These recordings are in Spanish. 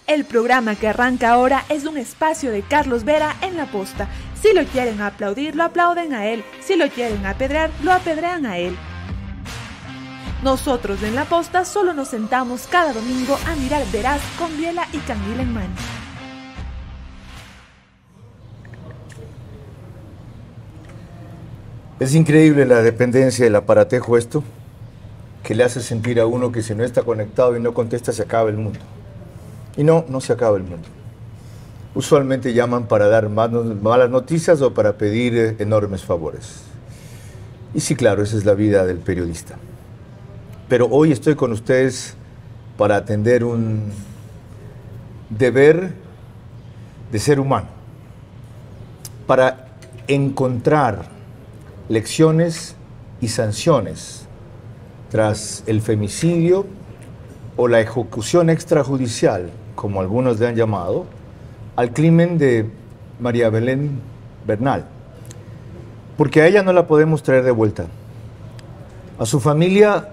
El programa que arranca ahora es un espacio de Carlos Vera en La Posta. Si lo quieren aplaudir, lo aplauden a él. Si lo quieren apedrear, lo apedrean a él. Nosotros en La Posta solo nos sentamos cada domingo a mirar Veraz con biela y candila en mano. Es increíble la dependencia del aparatejo esto, que le hace sentir a uno que si no está conectado y no contesta se acaba el mundo. Y no, no se acaba el mundo. Usualmente llaman para dar malas noticias o para pedir enormes favores. Y sí, claro, esa es la vida del periodista. Pero hoy estoy con ustedes para atender un deber de ser humano, para encontrar lecciones y sanciones tras el femicidio o la ejecución extrajudicial, como algunos le han llamado, al crimen de María Belén Bernal. Porque a ella no la podemos traer de vuelta. A su familia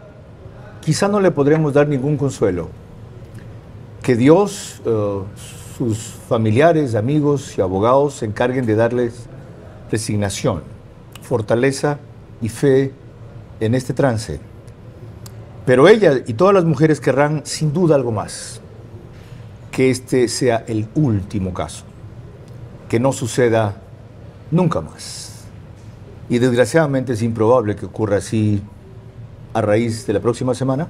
quizá no le podremos dar ningún consuelo. Que Dios, sus familiares, amigos y abogados se encarguen de darles resignación, fortaleza y fe en este trance. Pero ella y todas las mujeres querrán sin duda algo más, que este sea el último caso, que no suceda nunca más. Y desgraciadamente es improbable que ocurra así a raíz de la próxima semana,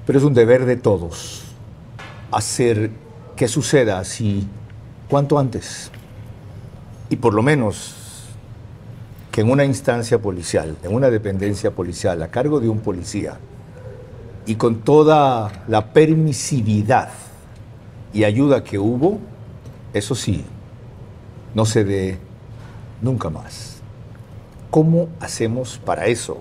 pero es un deber de todos hacer que suceda así cuanto antes. Y por lo menos que en una instancia policial, en una dependencia policial, a cargo de un policía, y con toda la permisividad y ayuda que hubo, eso sí, no se dé nunca más. ¿Cómo hacemos para eso?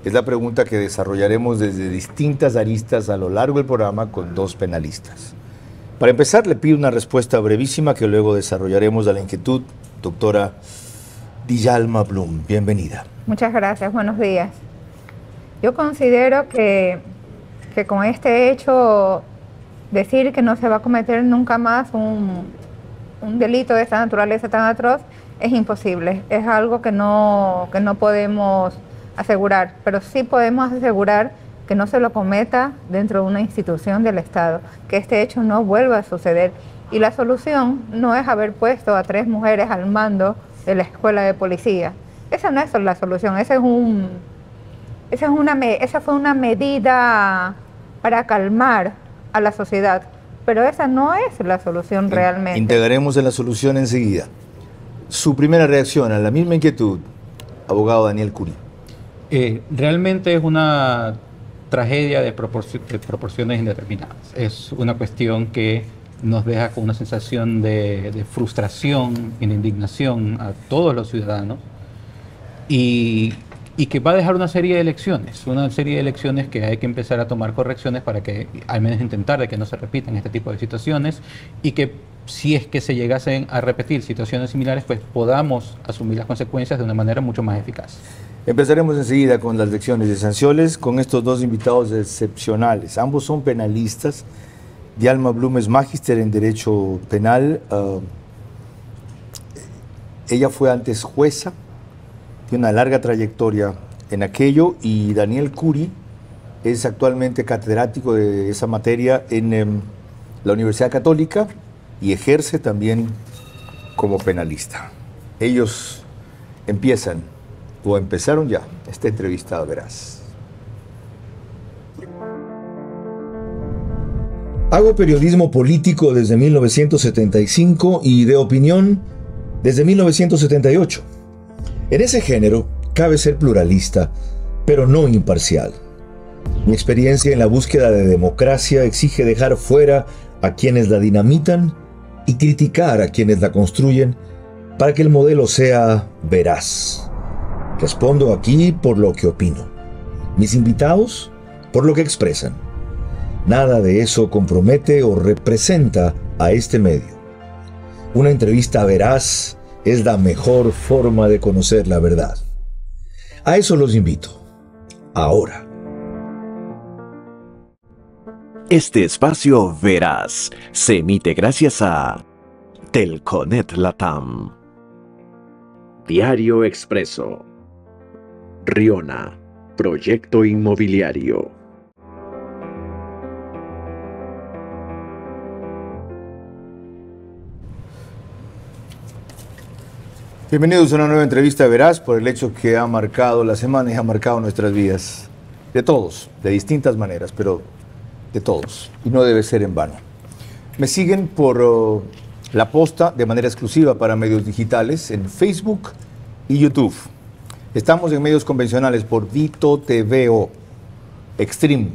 Es la pregunta que desarrollaremos desde distintas aristas a lo largo del programa con dos penalistas. Para empezar, le pido una respuesta brevísima que luego desarrollaremos a la inquietud, doctora Djalma Blum. Bienvenida. Muchas gracias, buenos días. Yo considero que con este hecho, decir que no se va a cometer nunca más un delito de esta naturaleza tan atroz es imposible. Es algo que no podemos asegurar, pero sí podemos asegurar que no se lo cometa dentro de una institución del Estado, que este hecho no vuelva a suceder. Y la solución no es haber puesto a 3 mujeres al mando de la escuela de policía. Esa no es la solución, esa fue una medida para calmar a la sociedad, pero esa no es la solución realmente. Integraremos en la solución enseguida. Su primera reacción a la misma inquietud, abogado Daniel Curi. Realmente es una tragedia de proporciones indeterminadas. Es una cuestión que nos deja con una sensación de frustración y de indignación a todos los ciudadanos y que va a dejar una serie de elecciones que hay que empezar a tomar correcciones para que al menos intentar de que no se repitan este tipo de situaciones y que si es que se llegasen a repetir situaciones similares, pues podamos asumir las consecuencias de una manera mucho más eficaz. Empezaremos enseguida con las lecciones y sanciones con estos dos invitados excepcionales. Ambos son penalistas. Djalma Blum es magíster en Derecho Penal. Ella fue antes jueza, tiene una larga trayectoria en aquello, y Daniel Curi es actualmente catedrático de esa materia en la Universidad Católica y ejerce también como penalista. Ellos empiezan, o empezaron ya, esta entrevista, verás. Hago periodismo político desde 1975 y de opinión desde 1978. En ese género cabe ser pluralista, pero no imparcial. Mi experiencia en la búsqueda de democracia exige dejar fuera a quienes la dinamitan y criticar a quienes la construyen para que el modelo sea veraz. Respondo aquí por lo que opino. Mis invitados, por lo que expresan. Nada de eso compromete o representa a este medio. Una entrevista veraz es la mejor forma de conocer la verdad. A eso los invito. Ahora. Este espacio Veraz se emite gracias a Telconet Latam, Diario Expreso, Riona, Proyecto Inmobiliario. Bienvenidos a una nueva entrevista de Veraz por el hecho que ha marcado la semana y ha marcado nuestras vidas. De todos, de distintas maneras, pero de todos. Y no debe ser en vano. Me siguen por La Posta de manera exclusiva para medios digitales en Facebook y YouTube. Estamos en medios convencionales por Vito TVO, Extreme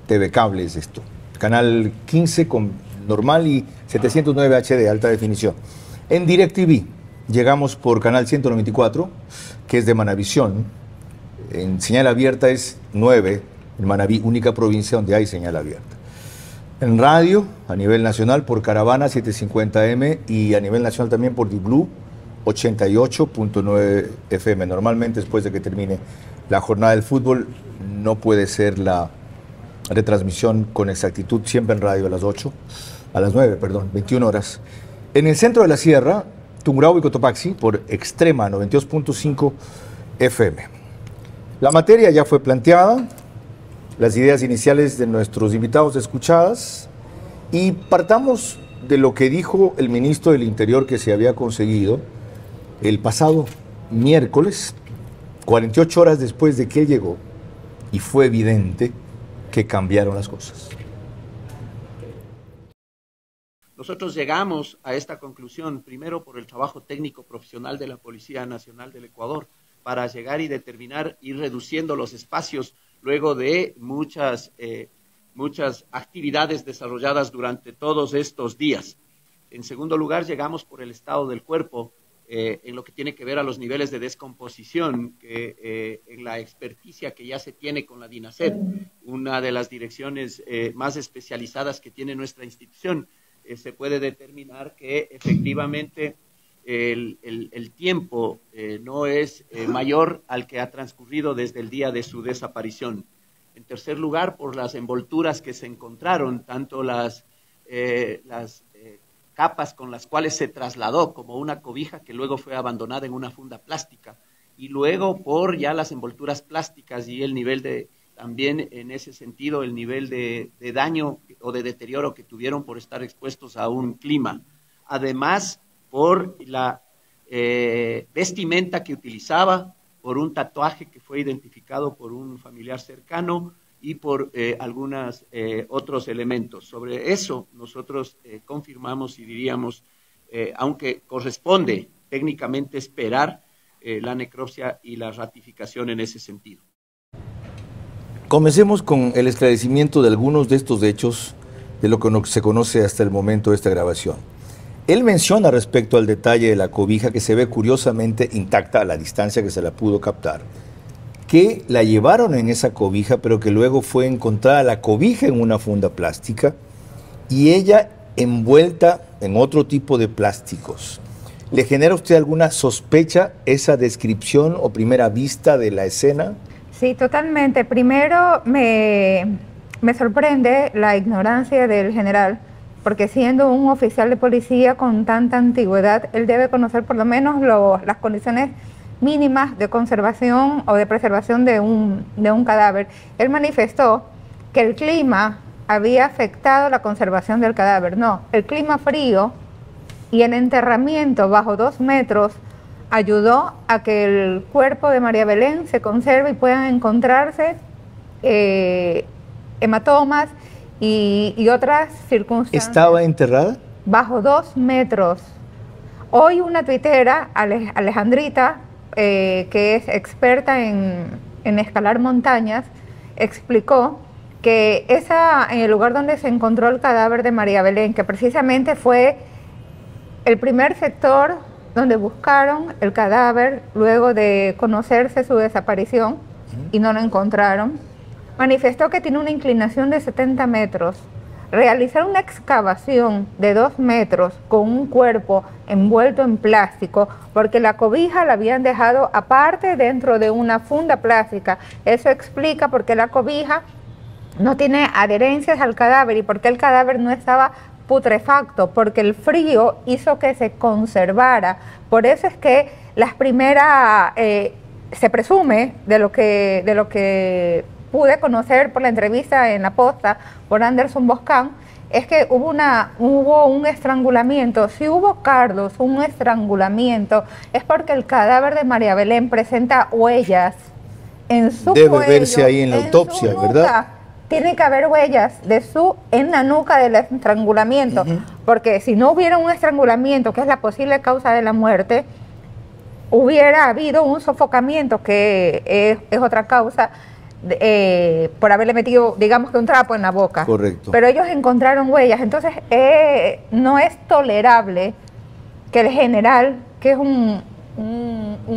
TV Cable es esto. Canal 15 con normal y 709 HD, alta definición. En DirecTV llegamos por canal 194, que es de Manavisión. En señal abierta es 9, en Manaví, única provincia donde hay señal abierta. En radio, a nivel nacional, por Caravana 750M y a nivel nacional también por Diblu 88.9 FM. Normalmente después de que termine la jornada del fútbol no puede ser la retransmisión con exactitud, siempre en radio a las 21 horas. En el centro de la sierra, Tungurahua y Cotopaxi por Extrema 92.5 FM. La materia ya fue planteada, las ideas iniciales de nuestros invitados escuchadas y partamos de lo que dijo el ministro del Interior que se había conseguido el pasado miércoles, 48 horas después de que él llegó, y fue evidente que cambiaron las cosas. Nosotros llegamos a esta conclusión primero por el trabajo técnico profesional de la Policía Nacional del Ecuador para llegar y determinar, ir reduciendo los espacios luego de muchas actividades desarrolladas durante todos estos días. En segundo lugar, llegamos por el estado del cuerpo en lo que tiene que ver a los niveles de descomposición, en la experticia que ya se tiene con la DINASED, una de las direcciones más especializadas que tiene nuestra institución. Se puede determinar que efectivamente el tiempo no es mayor al que ha transcurrido desde el día de su desaparición. En tercer lugar, por las envolturas que se encontraron, tanto las capas con las cuales se trasladó, como una cobija que luego fue abandonada en una funda plástica, y luego por ya las envolturas plásticas y el nivel de, también en ese sentido, el nivel de daño o de deterioro que tuvieron por estar expuestos a un clima. Además, por la vestimenta que utilizaba, por un tatuaje que fue identificado por un familiar cercano y por algunos otros elementos. Sobre eso nosotros confirmamos y diríamos, aunque corresponde técnicamente esperar la necropsia y la ratificación en ese sentido. Comencemos con el esclarecimiento de algunos de estos hechos de lo que se conoce hasta el momento de esta grabación. Él menciona respecto al detalle de la cobija que se ve curiosamente intacta a la distancia que se la pudo captar, que la llevaron en esa cobija, pero que luego fue encontrada la cobija en una funda plástica y ella envuelta en otro tipo de plásticos. ¿Le genera a usted alguna sospecha esa descripción o primera vista de la escena? Sí, totalmente. Primero me sorprende la ignorancia del general, porque siendo un oficial de policía con tanta antigüedad, él debe conocer por lo menos las condiciones mínimas de conservación o de preservación de un cadáver. Él manifestó que el clima había afectado la conservación del cadáver. No, el clima frío y el enterramiento bajo 2 metros ayudó a que el cuerpo de María Belén se conserve y puedan encontrarse hematomas y otras circunstancias. ¿Estaba enterrada? Bajo 2 metros. Hoy una tuitera, Alejandrita, que es experta en escalar montañas, explicó que en el lugar donde se encontró el cadáver de María Belén, que precisamente fue el primer sector donde buscaron el cadáver luego de conocerse su desaparición y no lo encontraron, manifestó que tiene una inclinación de 70 metros. Realizar una excavación de 2 metros con un cuerpo envuelto en plástico, porque la cobija la habían dejado aparte dentro de una funda plástica. Eso explica por qué la cobija no tiene adherencias al cadáver. ¿Y por qué el cadáver no estaba putrefacto? Porque el frío hizo que se conservara. Por eso es que las primeras, se presume, de lo que pude conocer por la entrevista en La Posta por Anderson Boscan, es que hubo un estrangulamiento. Si hubo, Carlos, un estrangulamiento, es porque el cadáver de María Belén presenta huellas en su Debe cuello, verse ahí en la autopsia, su nuca. ¿verdad? Tiene que haber huellas en la nuca del estrangulamiento, porque si no hubiera un estrangulamiento, que es la posible causa de la muerte, hubiera habido un sofocamiento, que es otra causa, por haberle metido, digamos que un trapo en la boca. Correcto. Pero ellos encontraron huellas, entonces no es tolerable que el general, que es un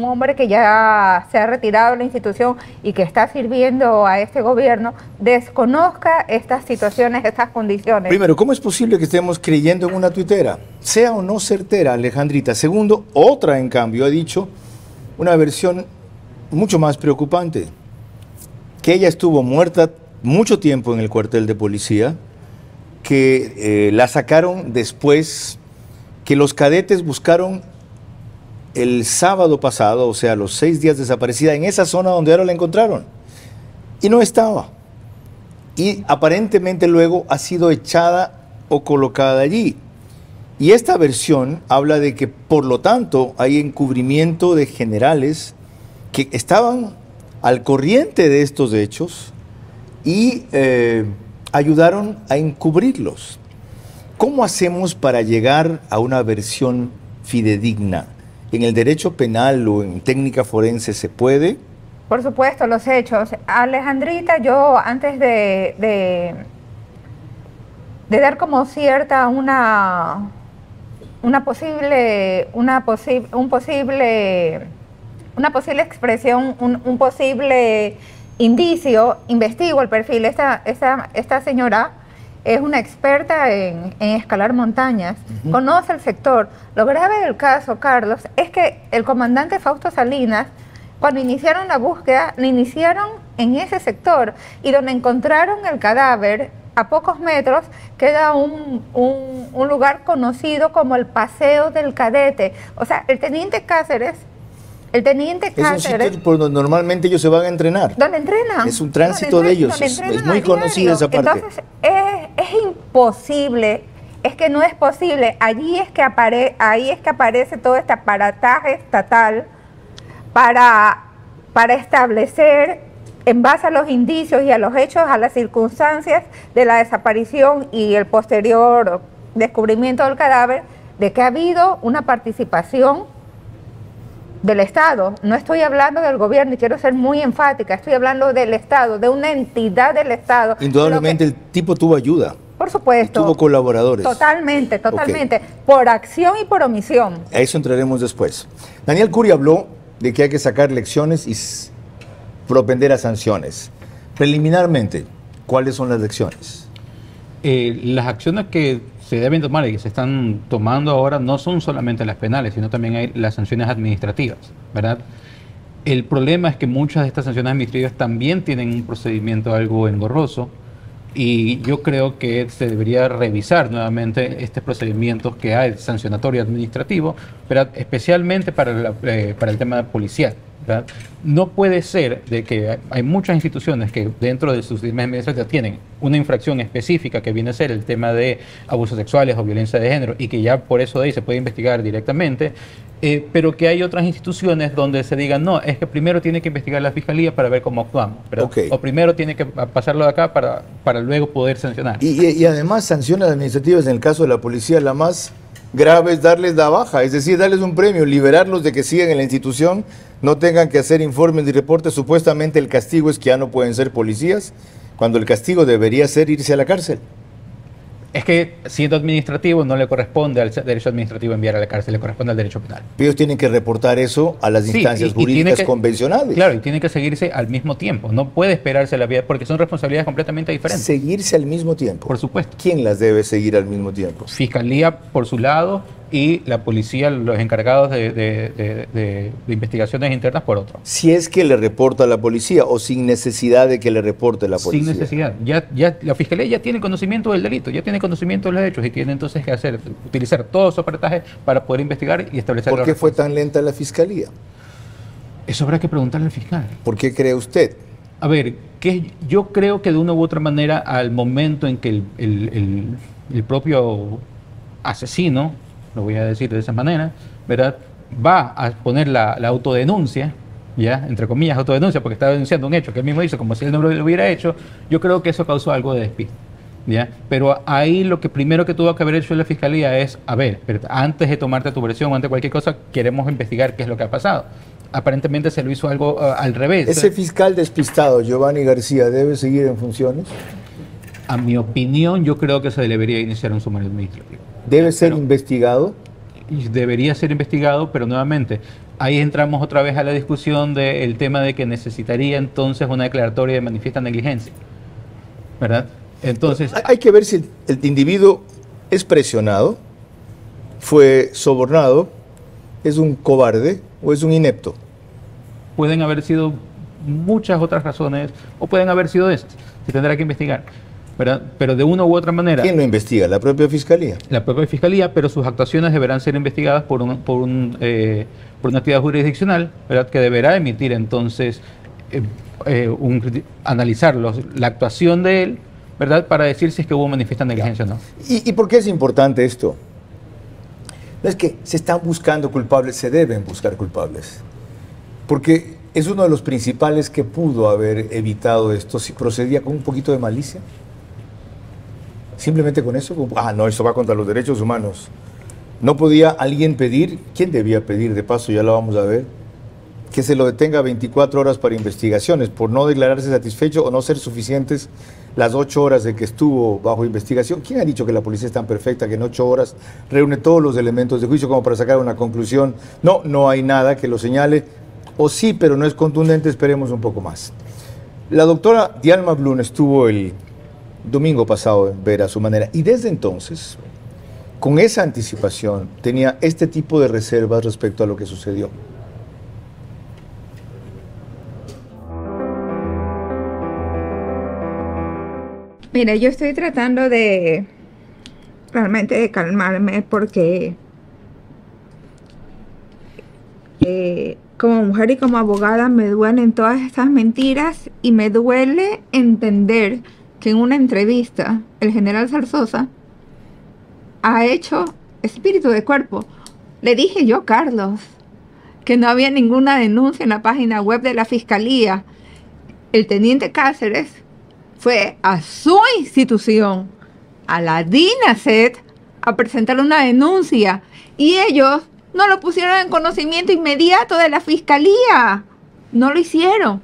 hombre que ya se ha retirado de la institución y que está sirviendo a este gobierno, desconozca estas situaciones, estas condiciones. Primero, ¿cómo es posible que estemos creyendo en una tuitera? Sea o no certera, Alejandrita. Segundo, otra, en cambio, ha dicho una versión mucho más preocupante, que ella estuvo muerta mucho tiempo en el cuartel de policía, que la sacaron después, que los cadetes buscaron el sábado pasado, o sea, los 6 días desaparecida, en esa zona donde ahora la encontraron, y no estaba. Y aparentemente luego ha sido echada o colocada allí. Y esta versión habla de que, por lo tanto, hay encubrimiento de generales que estaban al corriente de estos hechos y ayudaron a encubrirlos. ¿Cómo hacemos para llegar a una versión fidedigna? ¿En el derecho penal o en técnica forense se puede? Por supuesto, los hechos. Alejandrita, yo antes de dar como cierta una posible expresión, un posible indicio, investigo el perfil. Esta señora es una experta en escalar montañas, conoce el sector. Lo grave del caso, Carlos, es que el comandante Fausto Salinas, cuando iniciaron la búsqueda, la iniciaron en ese sector, y donde encontraron el cadáver, a pocos metros, queda un lugar conocido como el Paseo del Cadete. O sea, el teniente Cáceres... Es un sitio por donde normalmente ellos se van a entrenar. ¿Dónde entrenan? Es un tránsito de ellos. Es muy conocida esa parte. Entonces, es imposible, es que no es posible. Ahí es que aparece todo este aparataje estatal para establecer, en base a los indicios y a los hechos, a las circunstancias de la desaparición y el posterior descubrimiento del cadáver, de que ha habido una participación del Estado. No estoy hablando del gobierno, y quiero ser muy enfática, estoy hablando del Estado, de una entidad del Estado. Indudablemente el tipo tuvo ayuda. Por supuesto. Tuvo colaboradores. Totalmente. Okay. Por acción y por omisión. A eso entraremos después. Daniel Curi habló de que hay que sacar lecciones y propender a sanciones. Preliminarmente, ¿cuáles son las lecciones? Las acciones que se deben tomar y que se están tomando ahora no son solamente las penales, sino también hay las sanciones administrativas, ¿verdad? El problema es que muchas de estas sanciones administrativas también tienen un procedimiento algo engorroso, y yo creo que se debería revisar nuevamente estos procedimientos que hay, sancionatorio administrativo, pero especialmente para el tema policial, ¿verdad? No puede ser de que hay muchas instituciones que dentro de sus sistemas administrativos tienen una infracción específica que viene a ser el tema de abusos sexuales o violencia de género, y que ya por eso de ahí se puede investigar directamente, pero que hay otras instituciones donde se diga, no, es que primero tiene que investigar la Fiscalía para ver cómo actuamos, okay, o primero tiene que pasarlo de acá para luego poder sancionar. Y además sanciones administrativas, en el caso de la policía, la más grave es darles la baja, es decir, darles un premio, liberarlos de que sigan en la institución, no tengan que hacer informes ni reportes. Supuestamente el castigo es que ya no pueden ser policías, cuando el castigo debería ser irse a la cárcel. Es que siendo administrativo no le corresponde al derecho administrativo enviar a la cárcel, le corresponde al derecho penal. Ellos tienen que reportar eso a las instancias jurídicas convencionales. Claro, y tiene que seguirse al mismo tiempo. No puede esperarse la vida, porque son responsabilidades completamente diferentes. Seguirse al mismo tiempo. Por supuesto. ¿Quién las debe seguir al mismo tiempo? Fiscalía por su lado, y la policía, los encargados de investigaciones internas por otro. Si es que le reporta a la policía o sin necesidad de que le reporte la policía. Sin necesidad. Ya la fiscalía ya tiene conocimiento del delito, ya tiene conocimiento de los hechos y tiene entonces que utilizar todo su aparataje para poder investigar y establecer. ¿Por qué fue tan lenta la fiscalía? Eso habrá que preguntarle al fiscal. ¿Por qué cree usted? A ver, yo creo que de una u otra manera, al momento en que el propio asesino, lo voy a decir de esa manera, ¿verdad?, va a poner la autodenuncia, ya, entre comillas, autodenuncia, porque está denunciando un hecho que él mismo hizo, como si él no lo hubiera hecho, yo creo que eso causó algo de despiste, ¿ya? Pero ahí lo que primero que tuvo que haber hecho la fiscalía es, a ver, antes de tomarte tu versión o antes de cualquier cosa, queremos investigar qué es lo que ha pasado. Aparentemente se lo hizo algo al revés. ¿Ese fiscal despistado, Giovanni García, debe seguir en funciones? A mi opinión, yo creo que se debería iniciar un sumario administrativo. ¿Debe ser investigado? Debería ser investigado, pero nuevamente, ahí entramos otra vez a la discusión del tema de que necesitaría entonces una declaratoria de manifiesta negligencia, ¿verdad? Entonces, hay que ver si el individuo es presionado, fue sobornado, es un cobarde o es un inepto. Pueden haber sido muchas otras razones o pueden haber sido estas. Se tendrá que investigar, ¿verdad? Pero de una u otra manera... ¿Quién lo investiga? ¿La propia fiscalía? La propia fiscalía, pero sus actuaciones deberán ser investigadas por una entidad jurisdiccional, ¿verdad?, que deberá emitir entonces, analizar la actuación de él, ¿verdad?, para decir si es que hubo manifiesta negligencia o no. ¿Y por qué es importante esto? No es que se están buscando culpables, se deben buscar culpables. Porque es uno de los principales que pudo haber evitado esto si procedía con un poquito de malicia. Simplemente con eso, no, eso va contra los derechos humanos. ¿No podía alguien pedir? ¿Quién debía pedir? De paso, ya lo vamos a ver. Que se lo detenga 24 horas para investigaciones, por no declararse satisfecho o no ser suficientes las 8 horas de que estuvo bajo investigación. ¿Quién ha dicho que la policía es tan perfecta que en 8 horas reúne todos los elementos de juicio como para sacar una conclusión? No, no hay nada que lo señale. O sí, pero no es contundente, esperemos un poco más. La doctora Dialma Blum estuvo el domingo pasado en Vera a su manera y desde entonces, con esa anticipación, tenía este tipo de reservas respecto a lo que sucedió. Mira, yo estoy tratando realmente de calmarme porque como mujer y como abogada me duelen todas estas mentiras y me duele entender que en una entrevista el general Zarzosa ha hecho espíritu de cuerpo. Le dije yo, Carlos, que no había ninguna denuncia en la página web de la fiscalía. El teniente Cáceres fue a su institución, a la DINASET, a presentar una denuncia y ellos no lo pusieron en conocimiento inmediato de la fiscalía. No lo hicieron.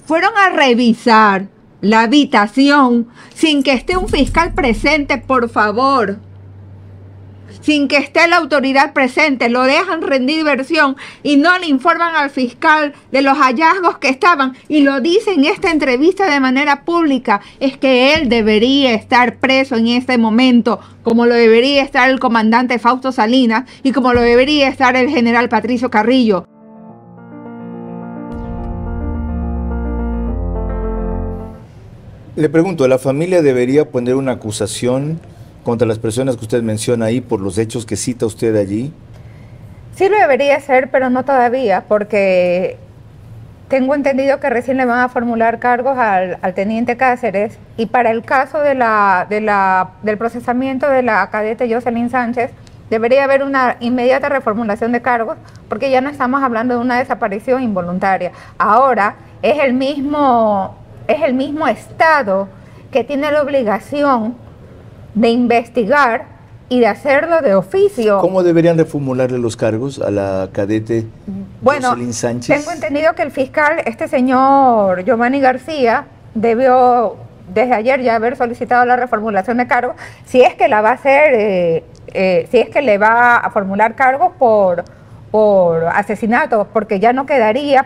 Fueron a revisar la habitación sin que esté un fiscal presente, por favor. Sin que esté la autoridad presente, lo dejan rendir versión y no le informan al fiscal de los hallazgos que estaban y lo dice en esta entrevista de manera pública. Es que él debería estar preso en este momento, como lo debería estar el comandante Fausto Salinas y como lo debería estar el general Patricio Carrillo. Le pregunto, ¿la familia debería poner una acusación contra las personas que usted menciona ahí por los hechos que cita usted allí? Sí lo debería hacer, pero no todavía, porque tengo entendido que recién le van a formular cargos al teniente Cáceres y para el caso del procesamiento de la cadete Jocelyn Sánchez debería haber una inmediata reformulación de cargos porque ya no estamos hablando de una desaparición involuntaria. Ahora es el mismo Estado que tiene la obligación de investigar y de hacerlo de oficio. ¿Cómo deberían reformularle los cargos a la cadete Jocelyn Sánchez? Tengo entendido que el fiscal, este señor Giovanni García, debió desde ayer ya haber solicitado la reformulación de cargos, si es que la va a hacer, si es que le va a formular cargos por asesinato, porque ya quedaría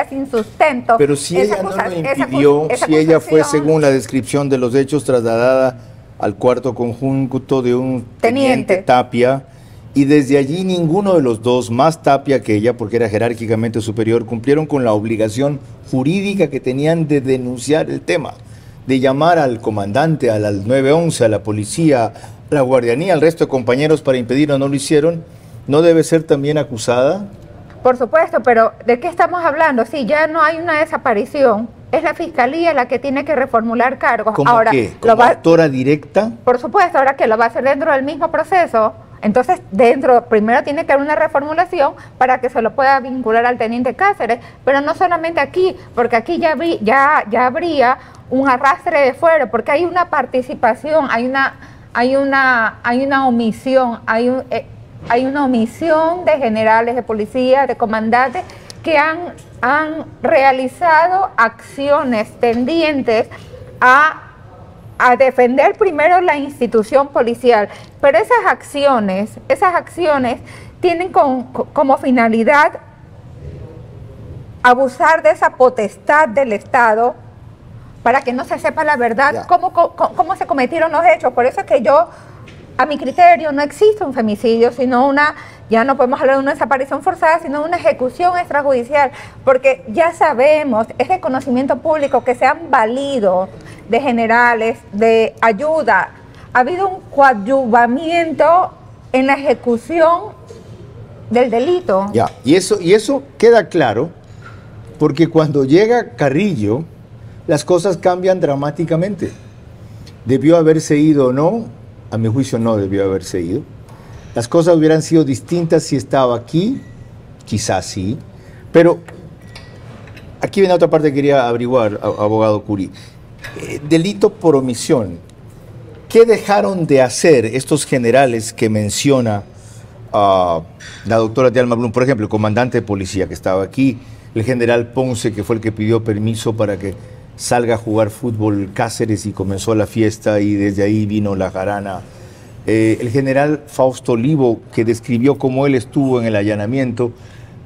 sin sustento. Pero si ella no lo impidió, si ella fue, según la descripción de los hechos, trasladada al cuarto conjunto de un Teniente. Tapia, y desde allí ninguno de los dos, más Tapia que ella, porque era jerárquicamente superior, cumplieron con la obligación jurídica que tenían de denunciar el tema, de llamar al comandante, al 911, a la policía, a la guardianía, al resto de compañeros para impedirlo, no lo hicieron. ¿No debe ser también acusada? Por supuesto, pero ¿de qué estamos hablando? Si ya no hay una desaparición, es la Fiscalía la que tiene que reformular cargos. ¿Cómo Ahora, qué? ¿Como autora directa? Por supuesto, ahora que lo va a hacer dentro del mismo proceso, entonces primero tiene que haber una reformulación para que se lo pueda vincular al teniente Cáceres, pero no solamente aquí, porque aquí ya habría un arrastre de fuero, porque hay una participación, hay una omisión, hay una omisión de generales, de policías, de comandantes que han realizado acciones tendientes a defender primero la institución policial, pero esas acciones tienen como finalidad abusar de esa potestad del Estado para que no se sepa la verdad, cómo se cometieron los hechos. Por eso es que a mi criterio, no existe un femicidio, sino ya no podemos hablar de una desaparición forzada, sino una ejecución extrajudicial, porque ya sabemos, es de conocimiento público que se han valido de generales, de ayuda. Ha habido un coadyuvamiento en la ejecución del delito. Ya, y eso queda claro, porque cuando llega Carrillo, las cosas cambian dramáticamente. ¿Debió haberse ido o no? A mi juicio no debió haberse ido. Las cosas hubieran sido distintas si estaba aquí, quizás sí, pero aquí viene otra parte que quería averiguar, abogado Curi. Delito por omisión. ¿Qué dejaron de hacer estos generales que menciona la doctora Dialma Blum? Por ejemplo, el comandante de policía que estaba aquí, el general Ponce, que fue el que pidió permiso para que salga a jugar fútbol Cáceres y comenzó la fiesta y desde ahí vino la jarana. El general Fausto Olivo, que describió cómo él estuvo en el allanamiento,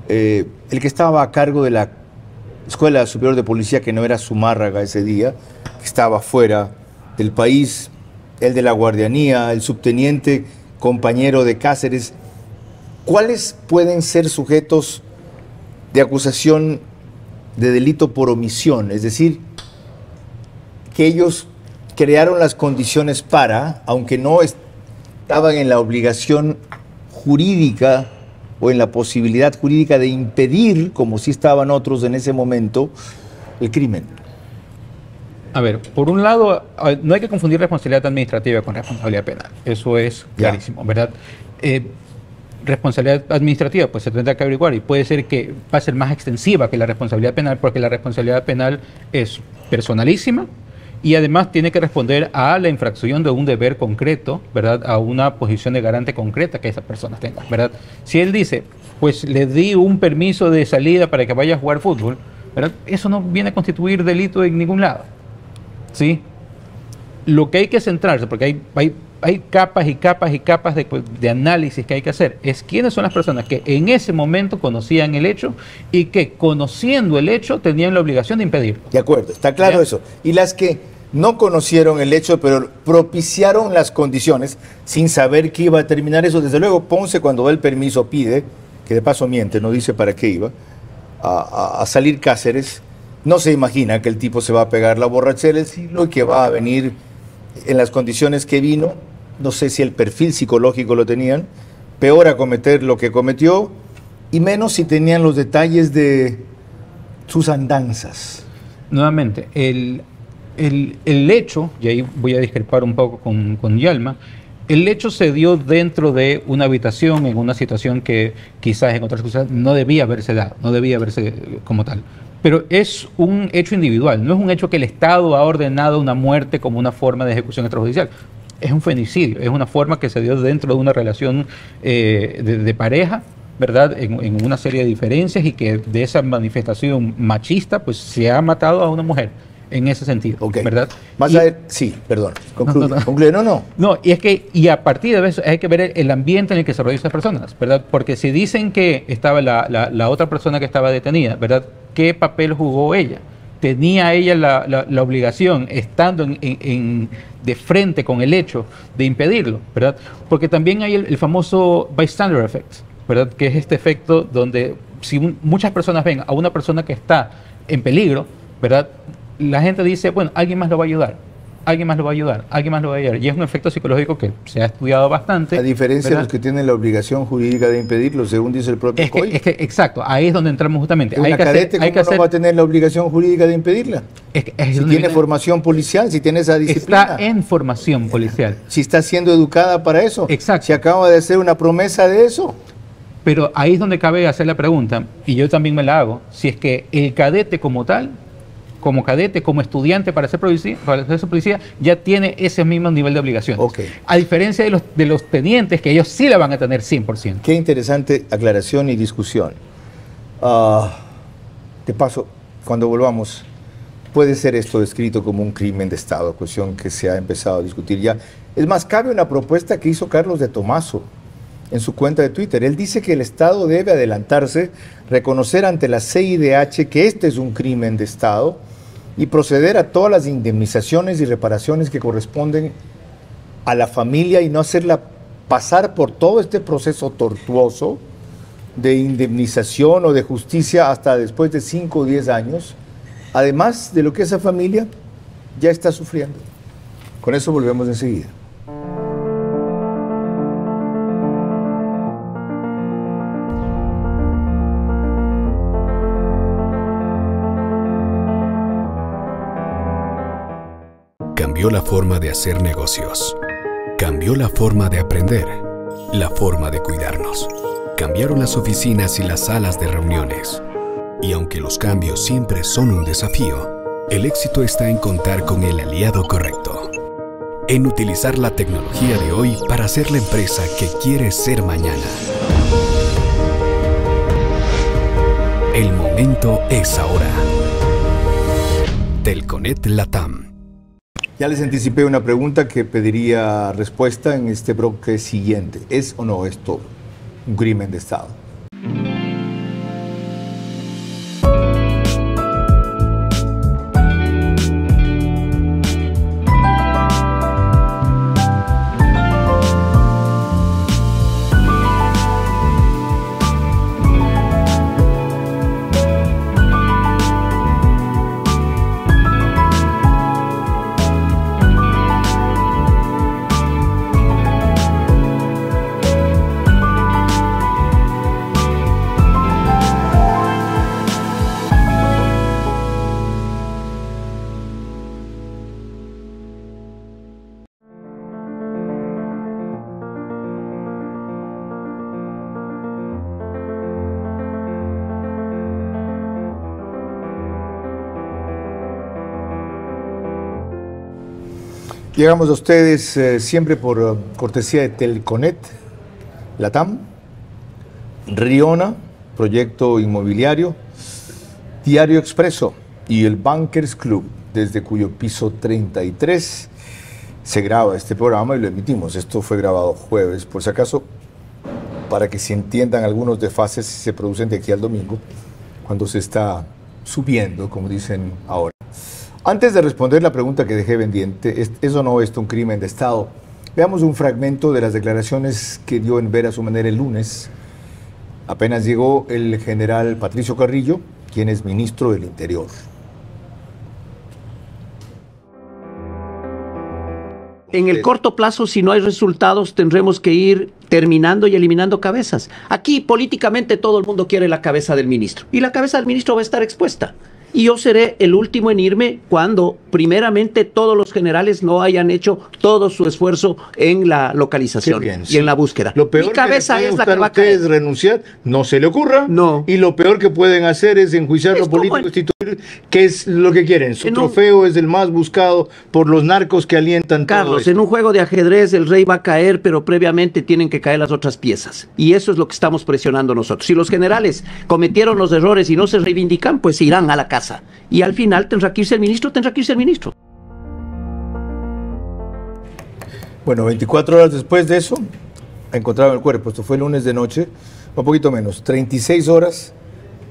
el que estaba a cargo de la Escuela Superior de Policía, que no era Zumárraga ese día, que estaba fuera del país, el de la Guardianía, el subteniente compañero de Cáceres. ¿Cuáles pueden ser sujetos de acusación de delito por omisión? Es decir, que ellos crearon las condiciones para, aunque no estaban en la obligación jurídica o en la posibilidad jurídica de impedir, como sí estaban otros en ese momento, el crimen. A ver, por un lado, no hay que confundir responsabilidad administrativa con responsabilidad penal. Eso es clarísimo, ¿verdad? Responsabilidad administrativa, pues se tendrá que averiguar y puede ser que va a ser más extensiva que la responsabilidad penal, porque la responsabilidad penal es personalísima y además tiene que responder a la infracción de un deber concreto, ¿verdad? A una posición de garante concreta que esa persona tenga, ¿verdad? Si él dice, pues le di un permiso de salida para que vaya a jugar fútbol, ¿verdad? Eso no viene a constituir delito en ningún lado, ¿sí? Lo que hay que centrarse, porque hay capas y capas y capas de análisis que hay que hacer, es quiénes son las personas que en ese momento conocían el hecho y que conociendo el hecho tenían la obligación de impedirlo. De acuerdo, está claro eso. Y las que no conocieron el hecho, pero propiciaron las condiciones sin saber que iba a terminar eso. Desde luego, Ponce, cuando da el permiso, pide, que de paso miente, no dice para qué iba, a salir Cáceres. No se imagina que el tipo se va a pegar la borrachera del siglo y que va a venir en las condiciones que vino. No sé si el perfil psicológico lo tenían, peor a cometer lo que cometió, y menos si tenían los detalles de sus andanzas. Nuevamente, el hecho, y ahí voy a discrepar un poco con Yalma, el hecho se dio dentro de una habitación, en una situación que quizás en otras cosas no debía haberse dado, no debía haberse como tal. Pero es un hecho individual, no es un hecho que el Estado ha ordenado una muerte como una forma de ejecución extrajudicial. Es un femicidio, es una forma que se dio dentro de una relación de pareja, ¿verdad? En una serie de diferencias y que de esa manifestación machista, pues se ha matado a una mujer en ese sentido, ¿verdad? Más a ver, sí, perdón, concluye. No, y a partir de eso hay que ver el ambiente en el que se rodean esas personas, ¿verdad? Porque si dicen que estaba la otra persona que estaba detenida, ¿verdad? ¿Qué papel jugó ella? tenía ella la obligación, estando de frente con el hecho, de impedirlo, ¿verdad? Porque también hay el famoso bystander effect, ¿verdad? Que es este efecto donde si muchas personas ven a una persona que está en peligro, ¿verdad? La gente dice, bueno, alguien más lo va a ayudar. Alguien más lo va a ayudar, alguien más lo va a ayudar. Y es un efecto psicológico que se ha estudiado bastante. A diferencia ¿verdad? de los que tienen la obligación jurídica de impedirlo, según dice el propio COI. Exacto, ahí es donde entramos justamente. ¿Una cadete cómo no va a tener la obligación jurídica de impedirla? Si tiene formación policial, si tiene esa disciplina. Está en formación policial. Si está siendo educada para eso. Exacto. Si acaba de hacer una promesa de eso. Pero ahí es donde cabe hacer la pregunta, y yo también me la hago, si es que el cadete como tal, como cadete, como estudiante para ser policía, ya tiene ese mismo nivel de obligación. Okay. A diferencia de los tenientes, que ellos sí la van a tener 100%. Qué interesante aclaración y discusión. De paso, cuando volvamos, puede ser esto descrito como un crimen de Estado, cuestión que se ha empezado a discutir ya. Es más, cabe una propuesta que hizo Carlos de Tomaso en su cuenta de Twitter. Él dice que el Estado debe adelantarse, reconocer ante la CIDH que este es un crimen de Estado y proceder a todas las indemnizaciones y reparaciones que corresponden a la familia y no hacerla pasar por todo este proceso tortuoso de indemnización o de justicia hasta después de 5 o 10 años, además de lo que esa familia ya está sufriendo. Con eso volvemos enseguida. Cambió la forma de hacer negocios. Cambió la forma de aprender. La forma de cuidarnos. Cambiaron las oficinas y las salas de reuniones. Y aunque los cambios siempre son un desafío, el éxito está en contar con el aliado correcto. En utilizar la tecnología de hoy para ser la empresa que quieres ser mañana. El momento es ahora. Telconet Latam. Ya les anticipé una pregunta que pediría respuesta en este bloque siguiente. ¿Es o no esto un crimen de Estado? Llegamos a ustedes siempre por cortesía de Telconet Latam, Riona, proyecto inmobiliario, Diario Expreso y el Bankers Club, desde cuyo piso 33 se graba este programa y lo emitimos. Esto fue grabado jueves, por si acaso, para que se entiendan algunos desfases si se producen de aquí al domingo, cuando se está subiendo, como dicen ahora. Antes de responder la pregunta que dejé pendiente, ¿es o no esto un crimen de Estado? Veamos un fragmento de las declaraciones que dio en ver a su manera el lunes. Apenas llegó el general Patricio Carrillo, quien es ministro del Interior. En el corto plazo, si no hay resultados, tendremos que ir terminando y eliminando cabezas. Aquí, políticamente, todo el mundo quiere la cabeza del ministro. Y la cabeza del ministro va a estar expuesta. Y yo seré el último en irme cuando, primeramente, todos los generales no hayan hecho todo su esfuerzo en la localización bien, y sí. en la búsqueda. Lo peor Mi cabeza que es la que va a caer. ustedes renunciar, no se le ocurra. No. Y lo peor que pueden hacer es enjuiciar lo político institucional, que es lo que quieren. Su trofeo es el más buscado por los narcos que alientan todo Carlos, esto. en un juego de ajedrez el rey va a caer, pero previamente tienen que caer las otras piezas. Y eso es lo que estamos presionando nosotros. Si los generales cometieron los errores y no se reivindican, pues se irán a la casa. Y al final tendrá que irse el ministro, Bueno, 24 horas después de eso, encontraron el cuerpo. Esto fue el lunes de noche, un poquito menos. 36 horas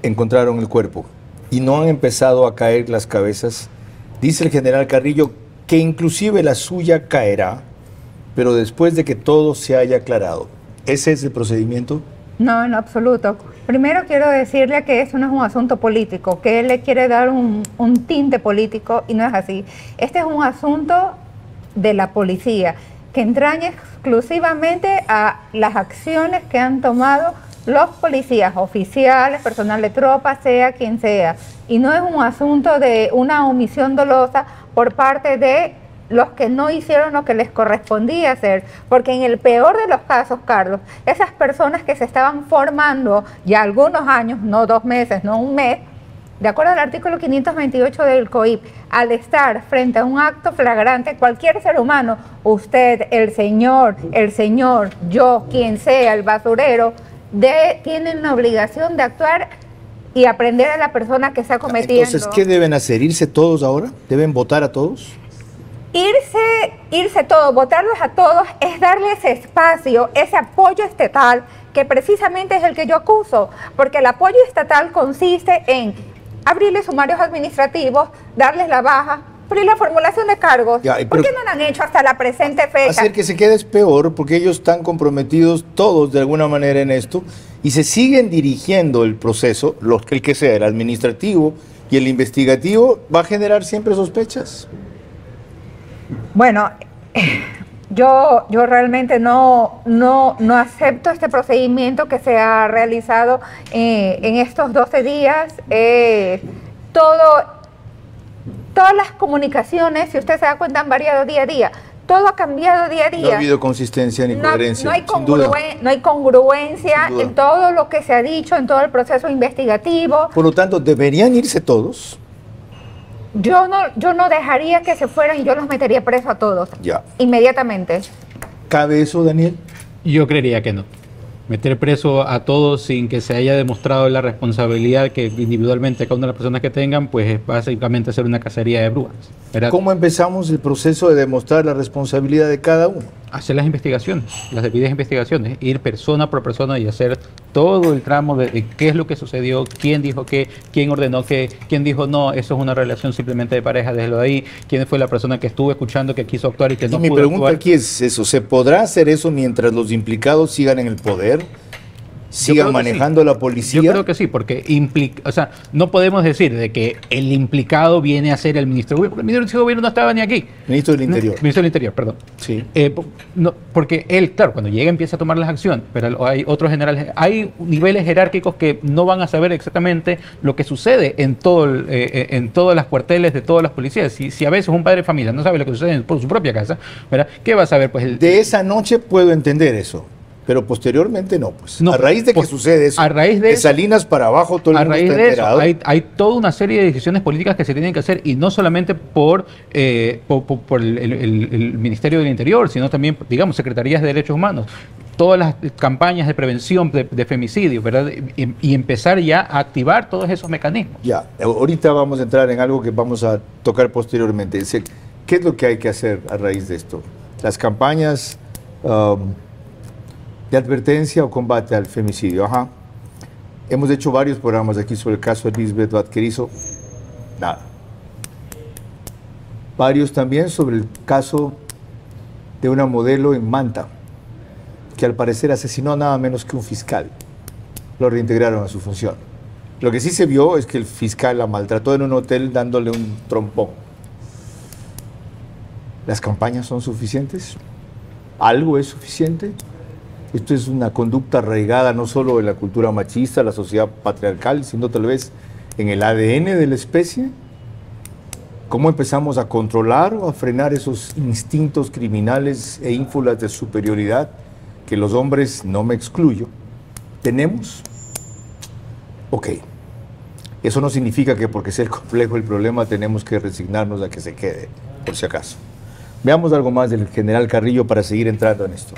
encontraron el cuerpo. y no han empezado a caer las cabezas. Dice el general Carrillo que inclusive la suya caerá, pero después de que todo se haya aclarado. ¿Ese es el procedimiento? No, en absoluto. Primero quiero decirle que eso no es un asunto político, que él le quiere dar un tinte político y no es así. Este es un asunto de la policía, que entraña exclusivamente a las acciones que han tomado los policías, oficiales, personal de tropa, sea quien sea. Y no es un asunto de una omisión dolosa por parte de los que no hicieron lo que les correspondía hacer, porque en el peor de los casos, Carlos, esas personas que se estaban formando ya algunos años, no 2 meses, no 1 mes, de acuerdo al artículo 528 del COIP, al estar frente a un acto flagrante, cualquier ser humano, usted, el señor, yo, quien sea, el basurero, tienen la obligación de actuar y aprender a la persona que está cometiendo. Entonces, ¿qué deben hacer? ¿Irse todos ahora? ¿Deben votar a todos? Irse todos, votarlos a todos es darles espacio, ese apoyo estatal, que precisamente es el que yo acuso, porque el apoyo estatal consiste en abrirles sumarios administrativos, darles la baja, pero ¿y la formulación de cargos? ¿Por qué no la han hecho hasta la presente fecha? Hacer que se quede es peor, porque ellos están comprometidos todos de alguna manera en esto, y se siguen dirigiendo el proceso, el que sea, el administrativo y el investigativo, va a generar siempre sospechas. Bueno, yo realmente no acepto este procedimiento que se ha realizado en estos 12 días. Todas las comunicaciones, si usted se da cuenta, han variado día a día. Todo ha cambiado día a día. No ha habido consistencia ni coherencia. No hay congruencia en todo lo que se ha dicho, en todo el proceso investigativo. Por lo tanto, ¿deberían irse todos? Yo no dejaría que se fueran y yo los metería preso a todos. Ya. Inmediatamente. ¿Cabe eso, Daniel? Yo creería que no. Meter preso a todos sin que se haya demostrado la responsabilidad que individualmente cada una de las personas que tengan, pues es básicamente hacer una cacería de brujas, ¿verdad? ¿Cómo empezamos el proceso de demostrar la responsabilidad de cada uno? Hacer las investigaciones, las debidas investigaciones, ir persona por persona y hacer todo el tramo de qué es lo que sucedió, quién dijo qué, quién ordenó qué, quién dijo no, eso es una relación simplemente de pareja, déjelo de ahí, quién fue la persona que estuvo escuchando, que quiso actuar y que no pudo actuar. Mi pregunta aquí es eso, ¿se podrá hacer eso mientras los implicados sigan en el poder? ¿Sigan manejando la policía? Yo creo que sí, porque no podemos decir de que el implicado viene a ser el ministro de Gobierno, porque el ministro de Gobierno no estaba ni aquí. Ministro del Interior. Ministro del Interior, perdón. Sí. Porque él, claro, cuando llega empieza a tomar las acciones, pero hay otros generales, hay niveles jerárquicos que no van a saber exactamente lo que sucede en todas las cuarteles de todas las policías. Si a veces un padre de familia no sabe lo que sucede por su propia casa, ¿verdad? ¿Qué va a saber? Pues de esa noche puedo entender eso. Pero posteriormente no, pues. No, a raíz de que sucede eso, a raíz de Salinas para abajo, todo el mundo está enterado. Hay toda una serie de decisiones políticas que se tienen que hacer, y no solamente por el Ministerio del Interior, sino también, digamos, Secretarías de Derechos Humanos, todas las campañas de prevención de femicidio, ¿verdad? Y empezar ya a activar todos esos mecanismos. Ya, ahorita vamos a entrar en algo que vamos a tocar posteriormente. ¿Qué es lo que hay que hacer a raíz de esto? Las campañas de advertencia o combate al femicidio. Ajá. Hemos hecho varios programas aquí sobre el caso de Lisbeth Vázquez. Nada. Varios también sobre el caso de una modelo en Manta, que al parecer asesinó nada menos que un fiscal. Lo reintegraron a su función. Lo que sí se vio es que el fiscal la maltrató en un hotel dándole un trompón. ¿Las campañas son suficientes? ¿Algo es suficiente? Esto es una conducta arraigada no solo en la cultura machista, la sociedad patriarcal, sino tal vez en el ADN de la especie. ¿Cómo empezamos a controlar o a frenar esos instintos criminales e ínfulas de superioridad que los hombres, no me excluyo, tenemos? Ok. Eso no significa que porque sea complejo el problema tenemos que resignarnos a que se quede, por si acaso. Veamos algo más del general Carrillo para seguir entrando en esto.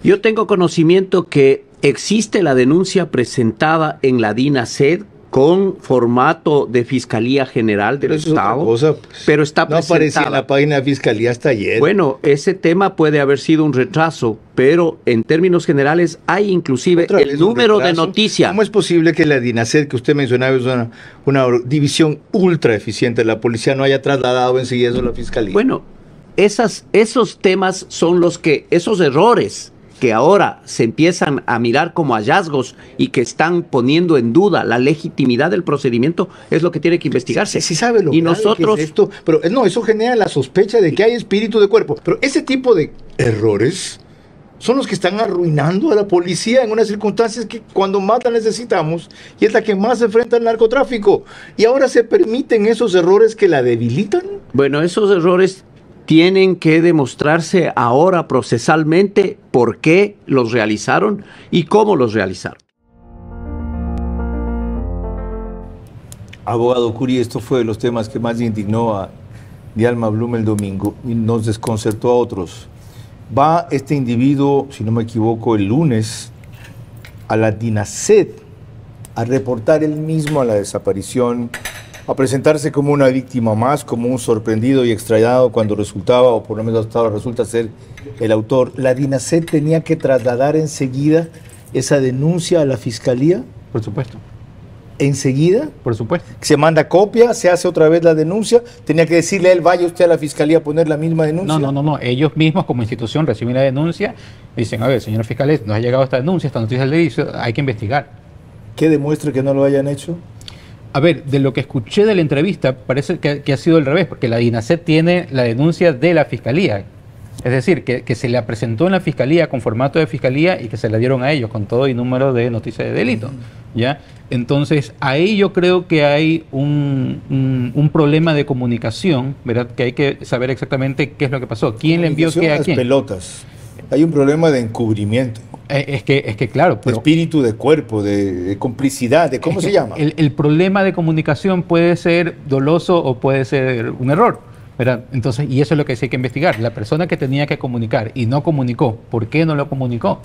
Yo tengo conocimiento que existe la denuncia presentada en la DINASED con formato de Fiscalía General del Estado, pero está presentada. No aparecía en la página de Fiscalía hasta ayer. Bueno, ese tema puede haber sido un retraso, pero en términos generales hay inclusive el número de noticias. ¿Cómo es posible que la DINASED, que usted mencionaba, es una división ultra eficiente de la policía, no haya trasladado enseguida eso a la Fiscalía? Bueno, esos temas son esos errores que ahora se empiezan a mirar como hallazgos y que están poniendo en duda la legitimidad del procedimiento, es lo que tiene que investigarse. Sí sabe lo y grave nosotros que es esto, pero no, eso genera la sospecha de que hay espíritu de cuerpo. Pero ese tipo de errores son los que están arruinando a la policía en unas circunstancias que cuando más la necesitamos, y es la que más se enfrenta al narcotráfico. Y ahora se permiten esos errores que la debilitan. Bueno, esos errores tienen que demostrarse ahora procesalmente por qué los realizaron y cómo los realizaron. Abogado Curi, esto fue de los temas que más indignó a Dialma Blume el domingo y nos desconcertó a otros. Va este individuo, si no me equivoco, el lunes a la DINASED a reportar él mismo a la desaparición, a presentarse como una víctima más, como un sorprendido y extrañado cuando resultaba, o por lo menos hasta ahora resulta ser el autor. ¿La DINASED tenía que trasladar enseguida esa denuncia a la Fiscalía? Por supuesto. ¿Enseguida? Por supuesto. ¿Se manda copia? ¿Se hace otra vez la denuncia? ¿Tenía que decirle a él, vaya usted a la Fiscalía a poner la misma denuncia? No. Ellos mismos como institución reciben la denuncia y dicen, a ver, señor fiscal, nos ha llegado esta denuncia, esta noticia del delito, hay que investigar. ¿Qué demuestra que no lo hayan hecho? A ver, de lo que escuché de la entrevista, parece que ha sido al revés, porque la DINASED tiene la denuncia de la Fiscalía. Es decir, que se la presentó en la Fiscalía con formato de Fiscalía y que se la dieron a ellos con todo y número de noticia de delito. ¿Ya? Entonces, ahí yo creo que hay un problema de comunicación, ¿verdad? Que hay que saber exactamente qué es lo que pasó, quién le envió qué a quién. Pelotas. Hay un problema de encubrimiento. Es que claro. De espíritu de cuerpo, de complicidad, de ¿cómo se llama? El problema de comunicación puede ser doloso o puede ser un error, ¿verdad? Entonces, y eso es lo que sí hay que investigar. La persona que tenía que comunicar y no comunicó, ¿por qué no lo comunicó?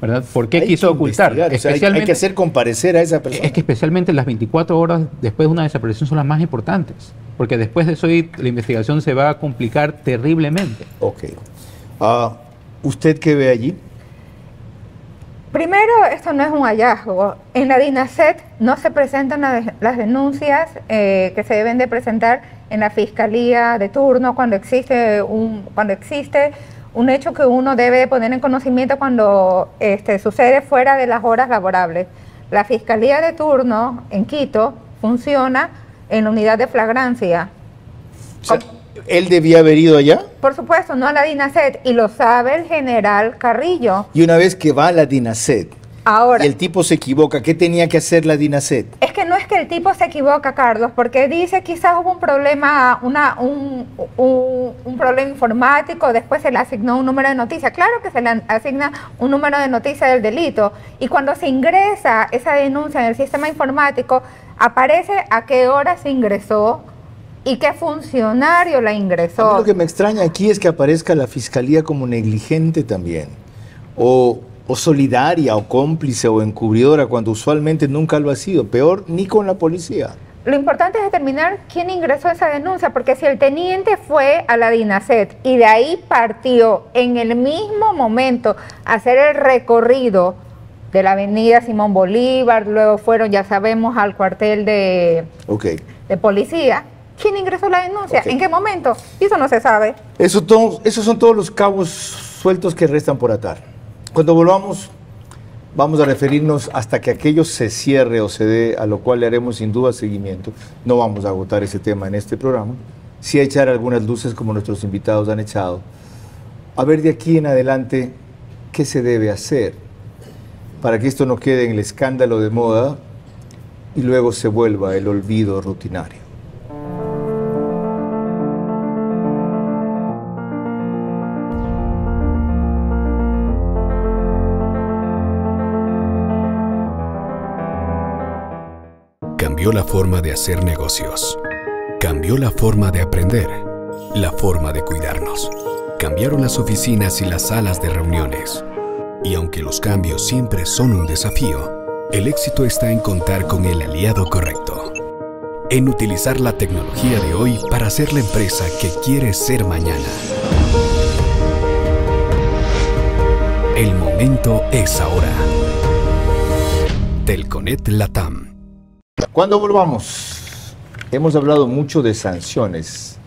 ¿Verdad? ¿Por qué quiso ocultar? O sea, hay que hacer comparecer a esa persona. Es que especialmente las 24 horas después de una desaparición son las más importantes, porque después de eso la investigación se va a complicar terriblemente. ¿Usted qué ve allí? Primero, esto no es un hallazgo. En la DINASED no se presentan las denuncias que se deben de presentar en la Fiscalía de turno cuando existe un hecho que uno debe de poner en conocimiento cuando sucede fuera de las horas laborables. La Fiscalía de turno en Quito funciona en la unidad de flagrancia. O sea, ¿él debía haber ido allá? Por supuesto, no a la DINASED, y lo sabe el general Carrillo. Y una vez que va a la DINASED, y el tipo se equivoca, ¿qué tenía que hacer la DINASED? Es que no es que el tipo se equivoca, Carlos, porque dice quizás hubo un problema, un problema informático, después se le asignó un número de noticia. Claro que se le asigna un número de noticia del delito, y cuando se ingresa esa denuncia en el sistema informático, aparece a qué hora se ingresó, ¿y qué funcionario la ingresó? A mí lo que me extraña aquí es que aparezca la Fiscalía como negligente también, o solidaria, o cómplice, o encubridora, cuando usualmente nunca lo ha sido. Peor, ni con la policía. Lo importante es determinar quién ingresó esa denuncia, porque si el teniente fue a la DINASED y de ahí partió en el mismo momento a hacer el recorrido de la avenida Simón Bolívar, luego fueron, ya sabemos, al cuartel de policía, ¿quién ingresó la denuncia? ¿En qué momento? Eso no se sabe. Esos son todos los cabos sueltos que restan por atar. Cuando volvamos, vamos a referirnos hasta que aquello se cierre o se dé, a lo cual le haremos sin duda seguimiento. No vamos a agotar ese tema en este programa. Sí a echar algunas luces como nuestros invitados han echado. A ver de aquí en adelante qué se debe hacer para que esto no quede en el escándalo de moda y luego se vuelva el olvido rutinario. Cambió la forma de hacer negocios. Cambió la forma de aprender. La forma de cuidarnos. Cambiaron las oficinas y las salas de reuniones. Y aunque los cambios siempre son un desafío, El éxito está en contar con el aliado correcto, en utilizar la tecnología de hoy para ser la empresa que quieres ser mañana. El momento es ahora. Telconet Latam. Cuando volvamos, hemos hablado mucho de sanciones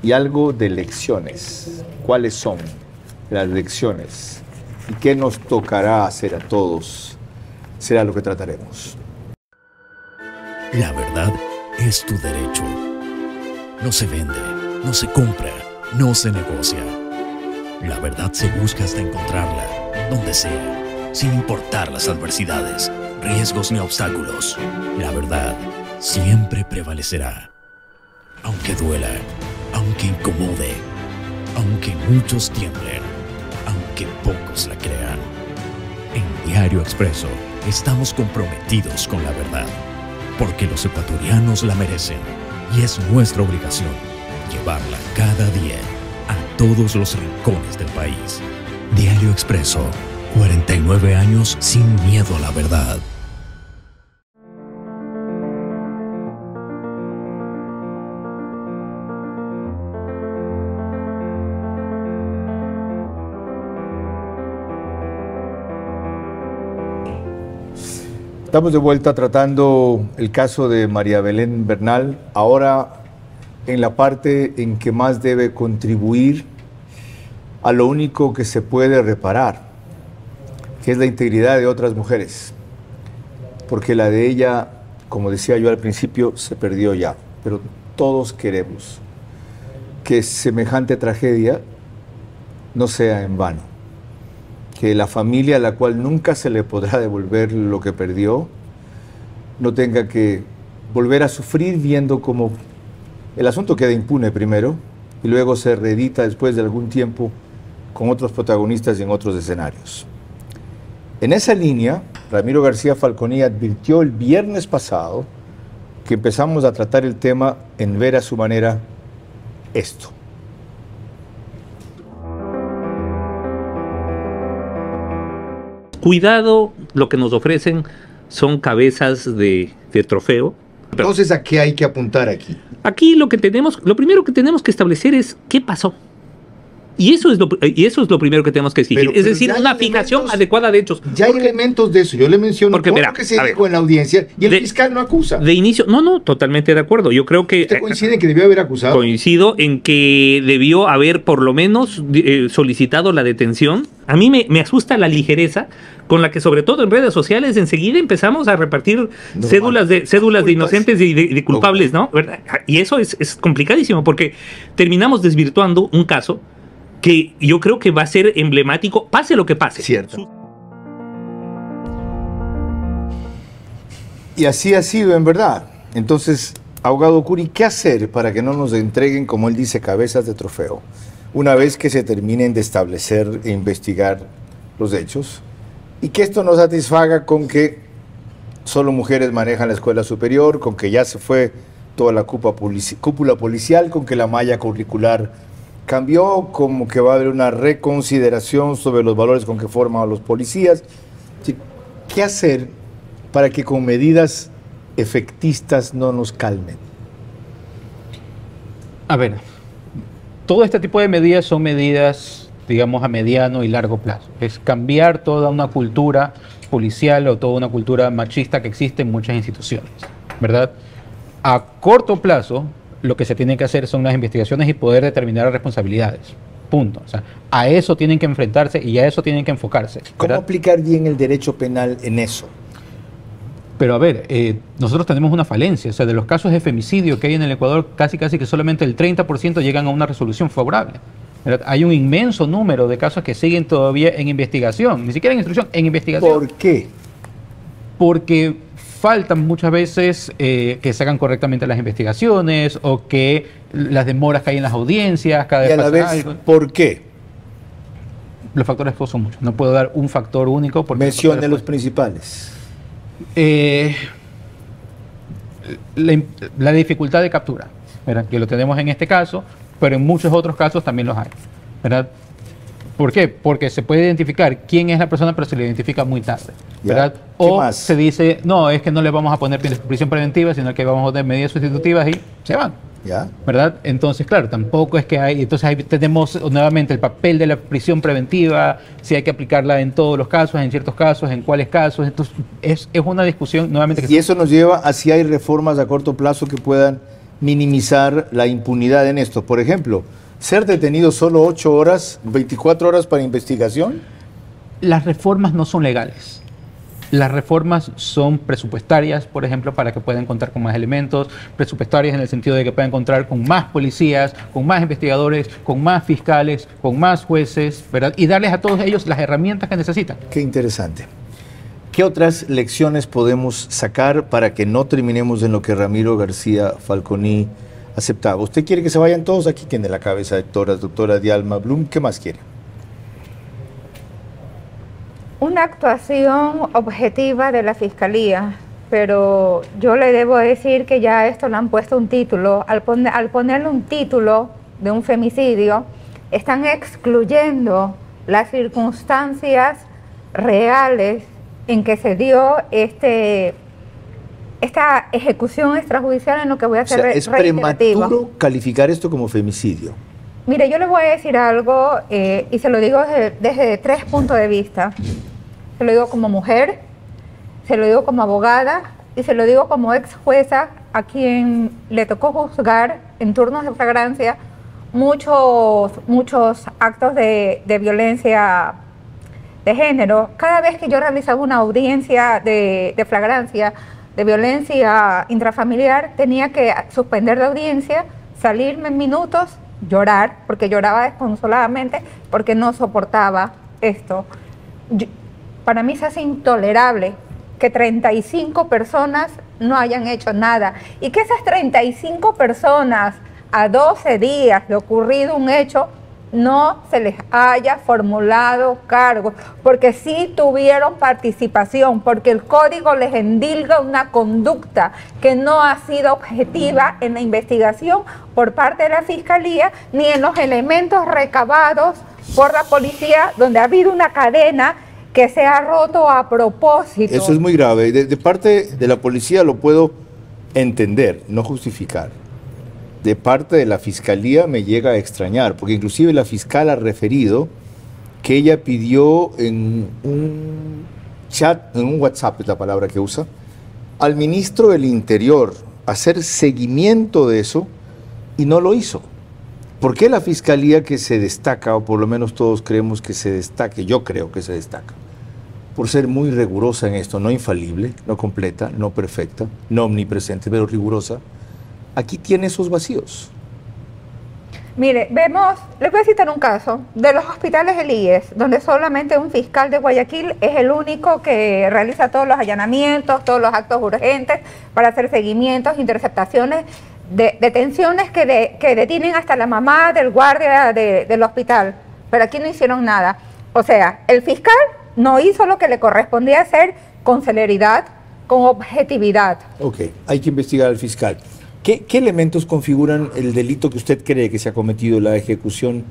y algo de lecciones. ¿Cuáles son las lecciones? ¿Y qué nos tocará hacer a todos? Será lo que trataremos. La verdad es tu derecho. No se vende, no se compra, no se negocia. La verdad se busca hasta encontrarla, donde sea, sin importar las adversidades, riesgos ni obstáculos. La verdad siempre prevalecerá. Aunque duela, aunque incomode, aunque muchos tiemblen, aunque pocos la crean. En Diario Expreso estamos comprometidos con la verdad, porque los ecuatorianos la merecen y es nuestra obligación llevarla cada día a todos los rincones del país. Diario Expreso, 49 años sin miedo a la verdad. Estamos de vuelta tratando el caso de María Belén Bernal, ahora en la parte en que más debe contribuir a lo único que se puede reparar, que es la integridad de otras mujeres, porque la de ella, como decía yo al principio, se perdió ya, pero todos queremos que semejante tragedia no sea en vano. Que la familia a la cual nunca se le podrá devolver lo que perdió, no tenga que volver a sufrir viendo cómo el asunto queda impune primero y luego se reedita después de algún tiempo con otros protagonistas y en otros escenarios. En esa línea, Ramiro García Falconi advirtió el viernes pasado que empezamos a tratar el tema en ver a su manera esto. Cuidado, lo que nos ofrecen son cabezas de trofeo. Entonces, ¿a qué hay que apuntar aquí? Aquí lo primero que tenemos que establecer es qué pasó. Y eso es lo primero que tenemos que exigir. Es decir, una fijación adecuada de hechos. Ya hay elementos de eso. Yo le menciono todo lo que se dijo en la audiencia y el fiscal no acusa. De inicio, no, totalmente de acuerdo. Yo creo que... ¿Usted coincide en que debió haber acusado? Coincido en que debió haber por lo menos solicitado la detención. A mí me asusta la ligereza con la que, sobre todo en redes sociales, enseguida empezamos a repartir cédulas de inocentes y de culpables, ¿no? ¿Verdad? Y eso es complicadísimo porque terminamos desvirtuando un caso que yo creo que va a ser emblemático, pase lo que pase. Cierto. Y así ha sido en verdad. Entonces, abogado Curi, ¿qué hacer para que no nos entreguen, como él dice, cabezas de trofeo? Una vez que se terminen de establecer e investigar los hechos, y que esto no satisfaga con que solo mujeres manejan la escuela superior, con que ya se fue toda la cúpula policial, con que la malla curricular cambió, como que va a haber una reconsideración sobre los valores con que forman a los policías. ¿Qué hacer para que con medidas efectistas no nos calmen? A ver, todo este tipo de medidas son medidas, digamos, a mediano y largo plazo. Es cambiar toda una cultura policial o toda una cultura machista que existe en muchas instituciones, ¿verdad? A corto plazo, lo que se tiene que hacer son las investigaciones y poder determinar las responsabilidades. Punto. O sea, a eso tienen que enfrentarse y a eso tienen que enfocarse, ¿verdad? ¿Cómo aplicar bien el derecho penal en eso? Pero a ver, nosotros tenemos una falencia. O sea, de los casos de femicidio que hay en el Ecuador, casi que solamente el 30% llegan a una resolución favorable, ¿verdad? Hay un inmenso número de casos que siguen todavía en investigación, ni siquiera en instrucción, en investigación. ¿Por qué? Porque faltan muchas veces que se hagan correctamente las investigaciones o que las demoras que hay en las audiencias, cada vez pasa algo. Y a la vez, ¿por qué? Los factores son muchos. No puedo dar un factor único. Mencione los principales. La dificultad de captura, ¿verdad? Que lo tenemos en este caso, pero en muchos otros casos también los hay, ¿verdad? ¿Por qué? Porque se puede identificar quién es la persona, pero se le identifica muy tarde, ¿verdad? O se dice, no, es que no le vamos a poner prisión preventiva, sino que vamos a poner medidas sustitutivas y se van. ¿Verdad? Entonces, claro, tampoco es que hay... Entonces ahí tenemos nuevamente el papel de la prisión preventiva, si hay que aplicarla en todos los casos, en ciertos casos, en cuáles casos. Entonces es una discusión nuevamente... Y eso nos lleva a si hay reformas a corto plazo que puedan minimizar la impunidad en esto. Por ejemplo, ser detenido solo 8 horas, 24 horas para investigación. Las reformas no son legales. Las reformas son presupuestarias, por ejemplo, para que puedan contar con más elementos, presupuestarias en el sentido de que puedan contar con más policías, con más investigadores, con más fiscales, con más jueces, ¿verdad? Y darles a todos ellos las herramientas que necesitan. Qué interesante. ¿Qué otras lecciones podemos sacar para que no terminemos en lo que Ramiro García Falconi aceptaba? ¿Usted quiere que se vayan todos? Aquí tiene la cabeza de toras, doctora Dialma Blum. ¿Qué más quiere? Una actuación objetiva de la Fiscalía, pero yo le debo decir que ya esto le han puesto un título. Al ponerle un título de un femicidio, están excluyendo las circunstancias reales en que se dio esta ejecución extrajudicial, en lo que voy a hacer es prematuro calificar esto como femicidio. Mire, yo le voy a decir algo y se lo digo desde 3 puntos de vista. Se lo digo como mujer, se lo digo como abogada y se lo digo como ex jueza a quien le tocó juzgar en turnos de flagrancia muchos actos de violencia de género. Cada vez que yo realizaba una audiencia de flagrancia de violencia intrafamiliar, tenía que suspender la audiencia, salirme en minutos, llorar, porque lloraba desconsoladamente, porque no soportaba esto. Para mí se hace intolerable que 35 personas no hayan hecho nada y que esas 35 personas a 12 días de ocurrido un hecho no se les haya formulado cargos, porque sí tuvieron participación, porque el código les endilga una conducta que no ha sido objetiva en la investigación por parte de la Fiscalía ni en los elementos recabados por la policía, donde ha habido una cadena que se ha roto a propósito. Eso es muy grave. De parte de la policía lo puedo entender, no justificar. De parte de la Fiscalía me llega a extrañar, porque inclusive la fiscal ha referido que ella pidió en un chat, en un WhatsApp es la palabra que usa, al ministro del Interior hacer seguimiento de eso y no lo hizo. ¿Por qué la Fiscalía, que se destaca, o por lo menos todos creemos que se destaque, yo creo que se destaca, por ser muy rigurosa en esto, no infalible, no completa, no perfecta, no omnipresente, pero rigurosa, aquí tiene esos vacíos? Mire, les voy a citar un caso de los hospitales del IES, donde solamente un fiscal de Guayaquil es el único que realiza todos los allanamientos, todos los actos urgentes para hacer seguimientos, interceptaciones, detenciones que detienen hasta la mamá del guardia del hospital, pero aquí no hicieron nada. O sea, el fiscal no hizo lo que le correspondía hacer con celeridad, con objetividad. Ok, hay que investigar al fiscal. ¿Qué elementos configuran el delito que usted cree que se ha cometido, la ejecución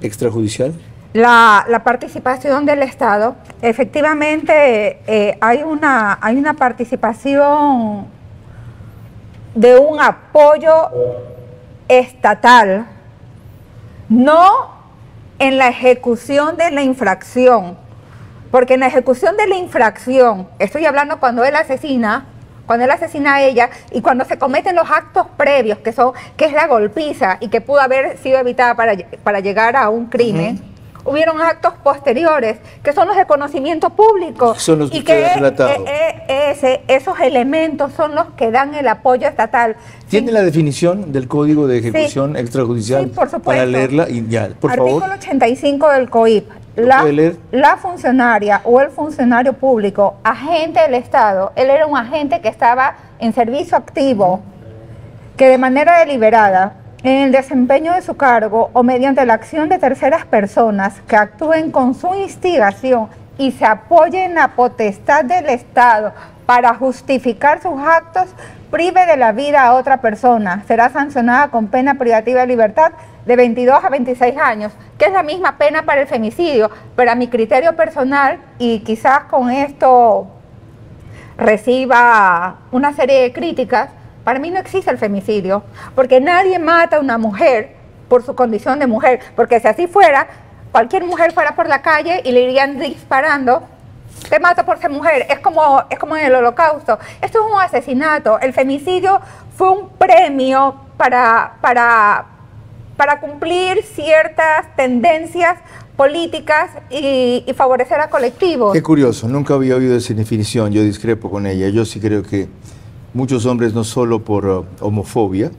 extrajudicial? La participación del Estado. Efectivamente, hay una participación de un apoyo estatal, no en la ejecución de la infracción, porque en la ejecución de la infracción, estoy hablando cuando él asesina a ella y cuando se cometen los actos previos, que es la golpiza y que pudo haber sido evitada para llegar a un crimen. Hubieron actos posteriores, que son los de conocimiento público. Son los que y que relatado. Esos elementos son los que dan el apoyo estatal. ¿Tiene la definición del Código de Ejecución Extrajudicial? Sí, por supuesto. Para leerla y ya, por favor. Artículo 85 del COIP. La funcionaria o el funcionario público, agente del Estado, él era un agente que estaba en servicio activo, que de manera deliberada, en el desempeño de su cargo o mediante la acción de terceras personas que actúen con su instigación y se apoyen en la potestad del Estado para justificar sus actos, prive de la vida a otra persona, será sancionada con pena privativa de libertad de 22 a 26 años, que es la misma pena para el femicidio, pero a mi criterio personal, y quizás con esto reciba una serie de críticas, para mí no existe el femicidio, porque nadie mata a una mujer por su condición de mujer, porque si así fuera, cualquier mujer fuera por la calle y le irían disparando, te mato por ser mujer, es como en el Holocausto. Esto es un asesinato. El femicidio fue un premio para cumplir ciertas tendencias políticas y favorecer a colectivos. Qué curioso, nunca había oído esa definición, yo discrepo con ella. Yo sí creo que muchos hombres, no solo por homofobia,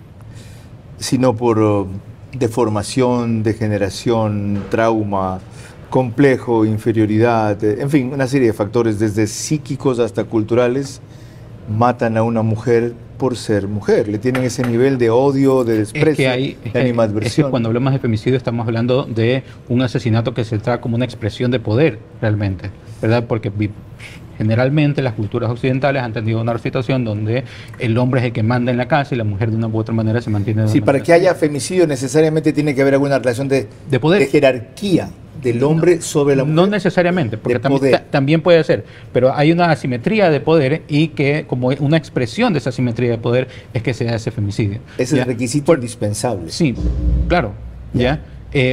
sino por deformación, degeneración, trauma, complejo, inferioridad, en fin, una serie de factores desde psíquicos hasta culturales, matan a una mujer por ser mujer. Le tienen ese nivel de odio, de desprecio, de animadversión. Es que cuando hablamos de femicidio estamos hablando de un asesinato que se trata como una expresión de poder, realmente, ¿verdad? Porque generalmente las culturas occidentales han tenido una situación donde el hombre es el que manda en la casa y la mujer de una u otra manera se mantiene... Sí, para que haya femicidio necesariamente tiene que haber alguna relación de poder, de jerarquía del hombre sobre la mujer. No necesariamente, porque también puede ser, pero hay una asimetría de poder y que como una expresión de esa asimetría de poder es que se hace femicidio. Ese es el requisito indispensable. Sí, claro, ¿ya?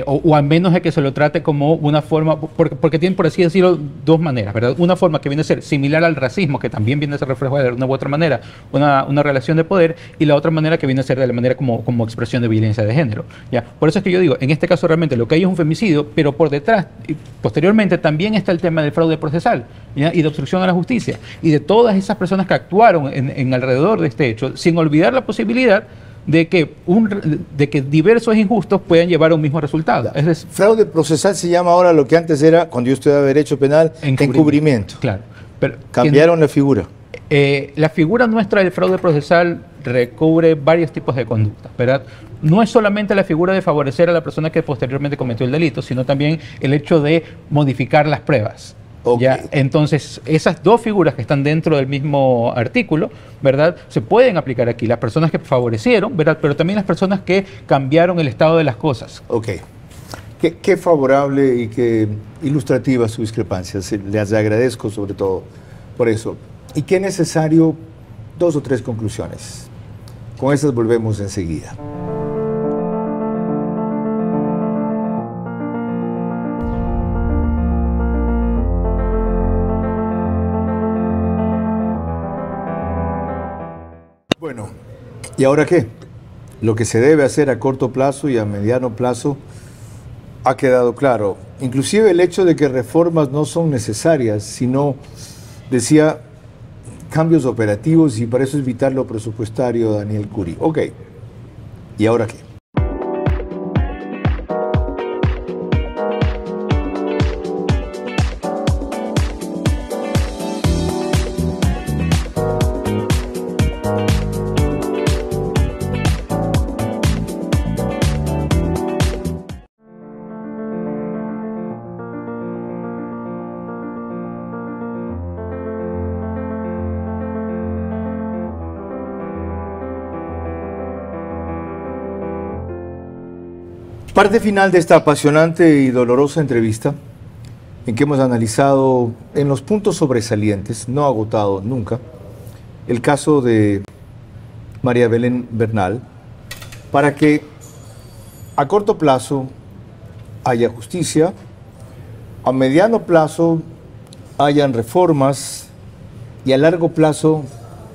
O al menos es que se lo trate como una forma, porque tienen, por así decirlo, dos maneras, ¿verdad? Una forma que viene a ser similar al racismo, que también viene a ser reflejo de una u otra manera, una relación de poder, y la otra manera que viene a ser de la manera como expresión de violencia de género, ¿ya? Por eso es que yo digo, en este caso realmente lo que hay es un femicidio, pero por detrás, y posteriormente, también está el tema del fraude procesal, ¿ya? Y de obstrucción a la justicia, y de todas esas personas que actuaron en alrededor de este hecho, sin olvidar la posibilidad de que diversos injustos puedan llevar a un mismo resultado. Es decir, fraude procesal se llama ahora lo que antes era, cuando yo estudiaba derecho penal, encubrimiento. Claro. Pero cambiaron la figura. La figura nuestra del fraude procesal recubre varios tipos de conductas, ¿verdad? No es solamente la figura de favorecer a la persona que posteriormente cometió el delito, sino también el hecho de modificar las pruebas. Okay. ¿Ya? Entonces, esas dos figuras que están dentro del mismo artículo, ¿verdad?, se pueden aplicar aquí. Las personas que favorecieron, ¿verdad?, pero también las personas que cambiaron el estado de las cosas. Ok. Qué favorable y qué ilustrativa su discrepancia. Les agradezco sobre todo por eso. Y qué necesario, 2 o 3 conclusiones. Con esas volvemos enseguida. Bueno, ¿y ahora qué? Lo que se debe hacer a corto plazo y a mediano plazo ha quedado claro. Inclusive el hecho de que reformas no son necesarias, sino, decía, cambios operativos, y para eso es vital lo presupuestario, Daniel Curi. Ok, ¿y ahora qué? Parte final de esta apasionante y dolorosa entrevista, en que hemos analizado en los puntos sobresalientes, no agotado nunca, el caso de María Belén Bernal, para que a corto plazo haya justicia, a mediano plazo hayan reformas y a largo plazo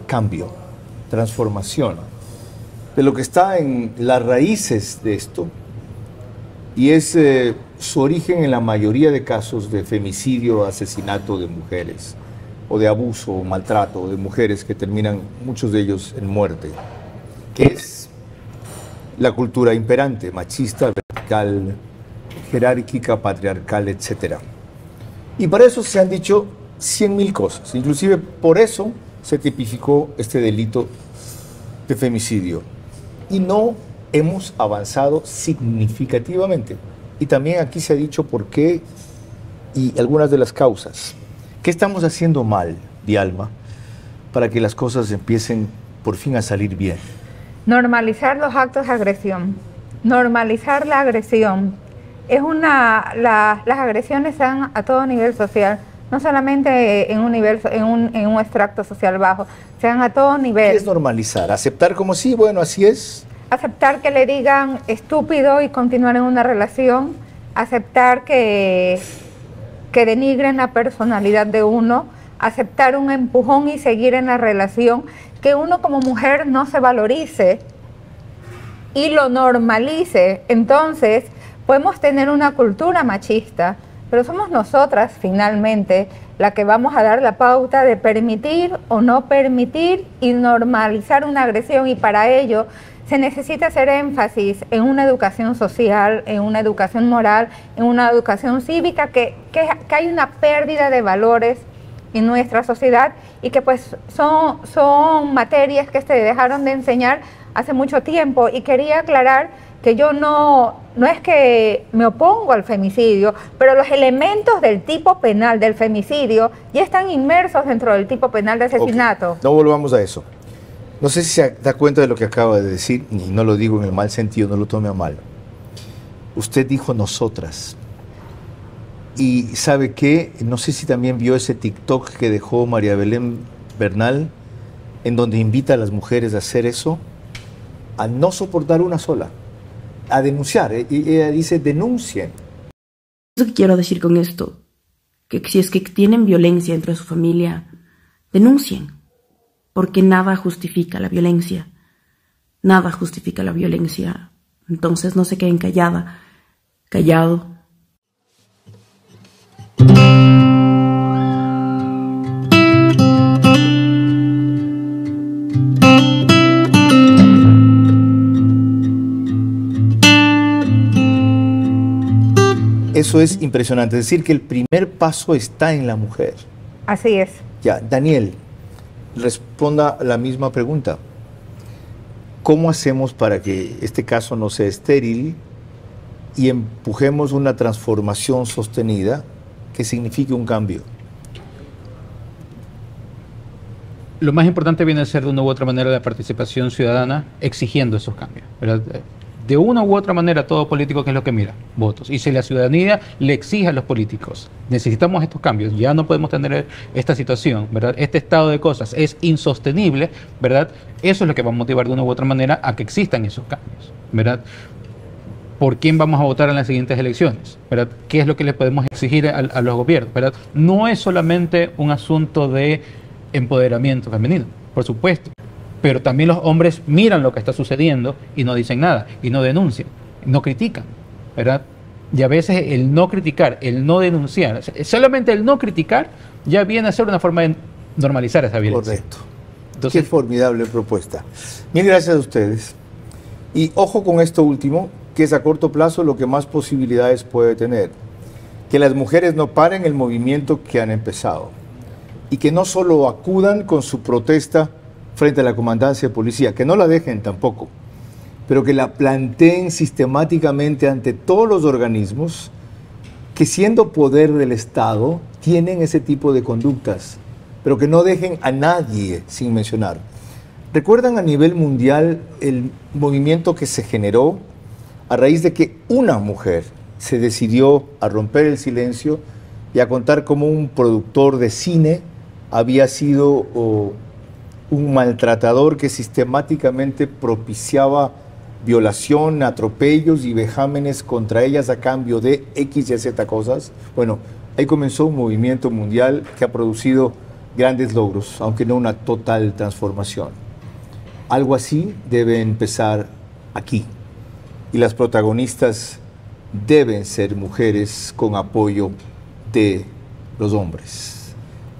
cambio, transformación. De lo que está en las raíces de esto, y es su origen en la mayoría de casos de femicidio, asesinato de mujeres, o de abuso o maltrato de mujeres que terminan, muchos de ellos, en muerte, que es la cultura imperante, machista, vertical, jerárquica, patriarcal, etc. Y para eso se han dicho 100.000 cosas, inclusive por eso se tipificó este delito de femicidio. Y no hemos avanzado significativamente. Y también aquí se ha dicho por qué y algunas de las causas. ¿Qué estamos haciendo mal, Dialma, para que las cosas empiecen por fin a salir bien? Normalizar los actos de agresión. Normalizar la agresión. Las agresiones se dan a todo nivel social, no solamente en un extracto social bajo, se dan a todo nivel. ¿Qué es normalizar? ¿Aceptar como sí? Bueno, así es. Aceptar que le digan estúpido y continuar en una relación, aceptar que denigren la personalidad de uno, aceptar un empujón y seguir en la relación, que uno como mujer no se valorice y lo normalice. Entonces podemos tener una cultura machista, pero somos nosotras finalmente la que vamos a dar la pauta de permitir o no permitir y normalizar una agresión, y para ello se necesita hacer énfasis en una educación social, en una educación moral, en una educación cívica, que hay una pérdida de valores en nuestra sociedad y que pues son materias que se dejaron de enseñar hace mucho tiempo. Y quería aclarar que yo no es que me opongo al femicidio, pero los elementos del tipo penal del femicidio ya están inmersos dentro del tipo penal de asesinato. Okay. No volvamos a eso. No sé si se da cuenta de lo que acaba de decir, y no lo digo en el mal sentido, no lo tome a mal. Usted dijo nosotras. Y ¿sabe qué? No sé si también vio ese TikTok que dejó María Belén Bernal, en donde invita a las mujeres a hacer eso, a no soportar una sola, a denunciar. Y ella dice, denuncien. Lo que quiero decir con esto, que si es que tienen violencia entre su familia, denuncien. Porque nada justifica la violencia. Nada justifica la violencia. Entonces no se queden callado. Eso es impresionante, es decir, que el primer paso está en la mujer. Así es. Ya, Daniel, responda la misma pregunta. ¿Cómo hacemos para que este caso no sea estéril y empujemos una transformación sostenida que signifique un cambio? Lo más importante viene a ser de una u otra manera la participación ciudadana exigiendo esos cambios, ¿verdad? De una u otra manera, todo político, ¿qué es lo que mira? Votos. Y si la ciudadanía le exige a los políticos, necesitamos estos cambios, ya no podemos tener esta situación, ¿verdad? Este estado de cosas es insostenible, ¿verdad? Eso es lo que va a motivar de una u otra manera a que existan esos cambios, ¿verdad? ¿Por quién vamos a votar en las siguientes elecciones? ¿Verdad? ¿Qué es lo que le podemos exigir a los gobiernos? ¿Verdad? No es solamente un asunto de empoderamiento femenino, por supuesto. Pero también los hombres miran lo que está sucediendo y no dicen nada, y no denuncian, no critican, ¿verdad? Y a veces el no criticar, el no denunciar, solamente el no criticar ya viene a ser una forma de normalizar esa violencia. Correcto. Entonces, qué formidable propuesta. Mil gracias a ustedes. Y ojo con esto último, que es a corto plazo lo que más posibilidades puede tener. Que las mujeres no paren el movimiento que han empezado. Y que no solo acudan con su protesta frente a la comandancia de policía, que no la dejen tampoco, pero que la planteen sistemáticamente ante todos los organismos que, siendo poder del Estado, tienen ese tipo de conductas, pero que no dejen a nadie sin mencionar. ¿Recuerdan a nivel mundial el movimiento que se generó a raíz de que una mujer se decidió a romper el silencio y a contar cómo un productor de cine había sido un maltratador que sistemáticamente propiciaba violación, atropellos y vejámenes contra ellas a cambio de X y Z cosas? Bueno, ahí comenzó un movimiento mundial que ha producido grandes logros, aunque no una total transformación. Algo así debe empezar aquí. Y las protagonistas deben ser mujeres con apoyo de los hombres.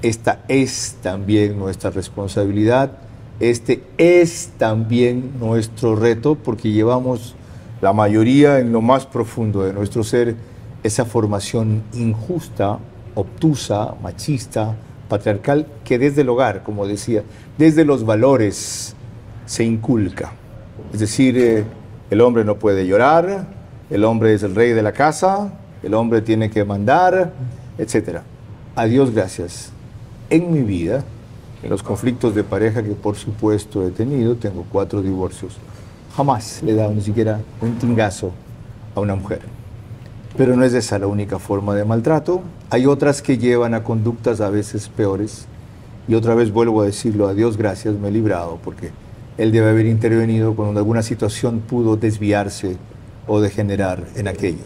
Esta es también nuestra responsabilidad, este es también nuestro reto, porque llevamos la mayoría en lo más profundo de nuestro ser esa formación injusta, obtusa, machista, patriarcal, que desde el hogar, como decía, desde los valores se inculca. Es decir, el hombre no puede llorar, el hombre es el rey de la casa, el hombre tiene que mandar, etc. A Dios gracias. En mi vida En los conflictos de pareja que por supuesto he tenido, tengo 4 divorcios. Jamás le he dado ni siquiera un tingazo a una mujer. Pero no es esa la única forma de maltrato. Hay otras que llevan a conductas a veces peores. Y otra vez vuelvo a decirlo, a Dios gracias, me he librado, porque Él debe haber intervenido cuando alguna situación pudo desviarse o degenerar en aquello.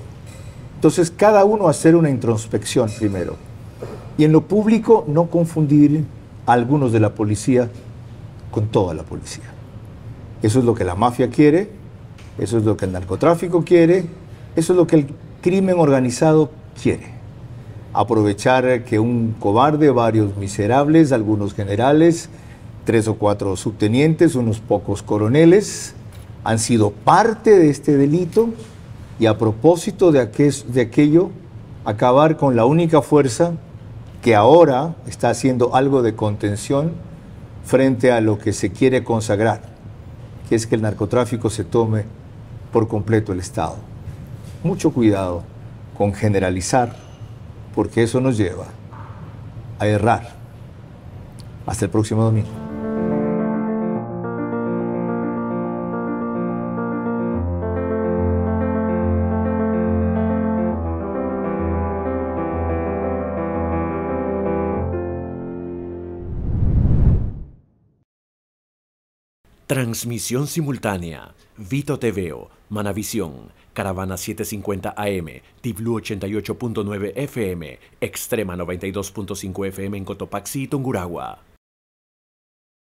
Entonces, cada uno hacer una introspección primero. Y en lo público, no confundir a algunos de la policía con toda la policía. Eso es lo que la mafia quiere, eso es lo que el narcotráfico quiere, eso es lo que el crimen organizado quiere. Aprovechar que un cobarde, varios miserables, algunos generales, 3 o 4 subtenientes, unos pocos coroneles, han sido parte de este delito y a propósito de aquello, acabar con la única fuerza que ahora está haciendo algo de contención frente a lo que se quiere consagrar, que es que el narcotráfico se tome por completo el Estado. Mucho cuidado con generalizar, porque eso nos lleva a errar. Hasta el próximo domingo. Transmisión simultánea, Vito TVO, Manavisión, Caravana 750 AM, Tiblu 88.9 FM, Extrema 92.5 FM en Cotopaxi y Tungurahua.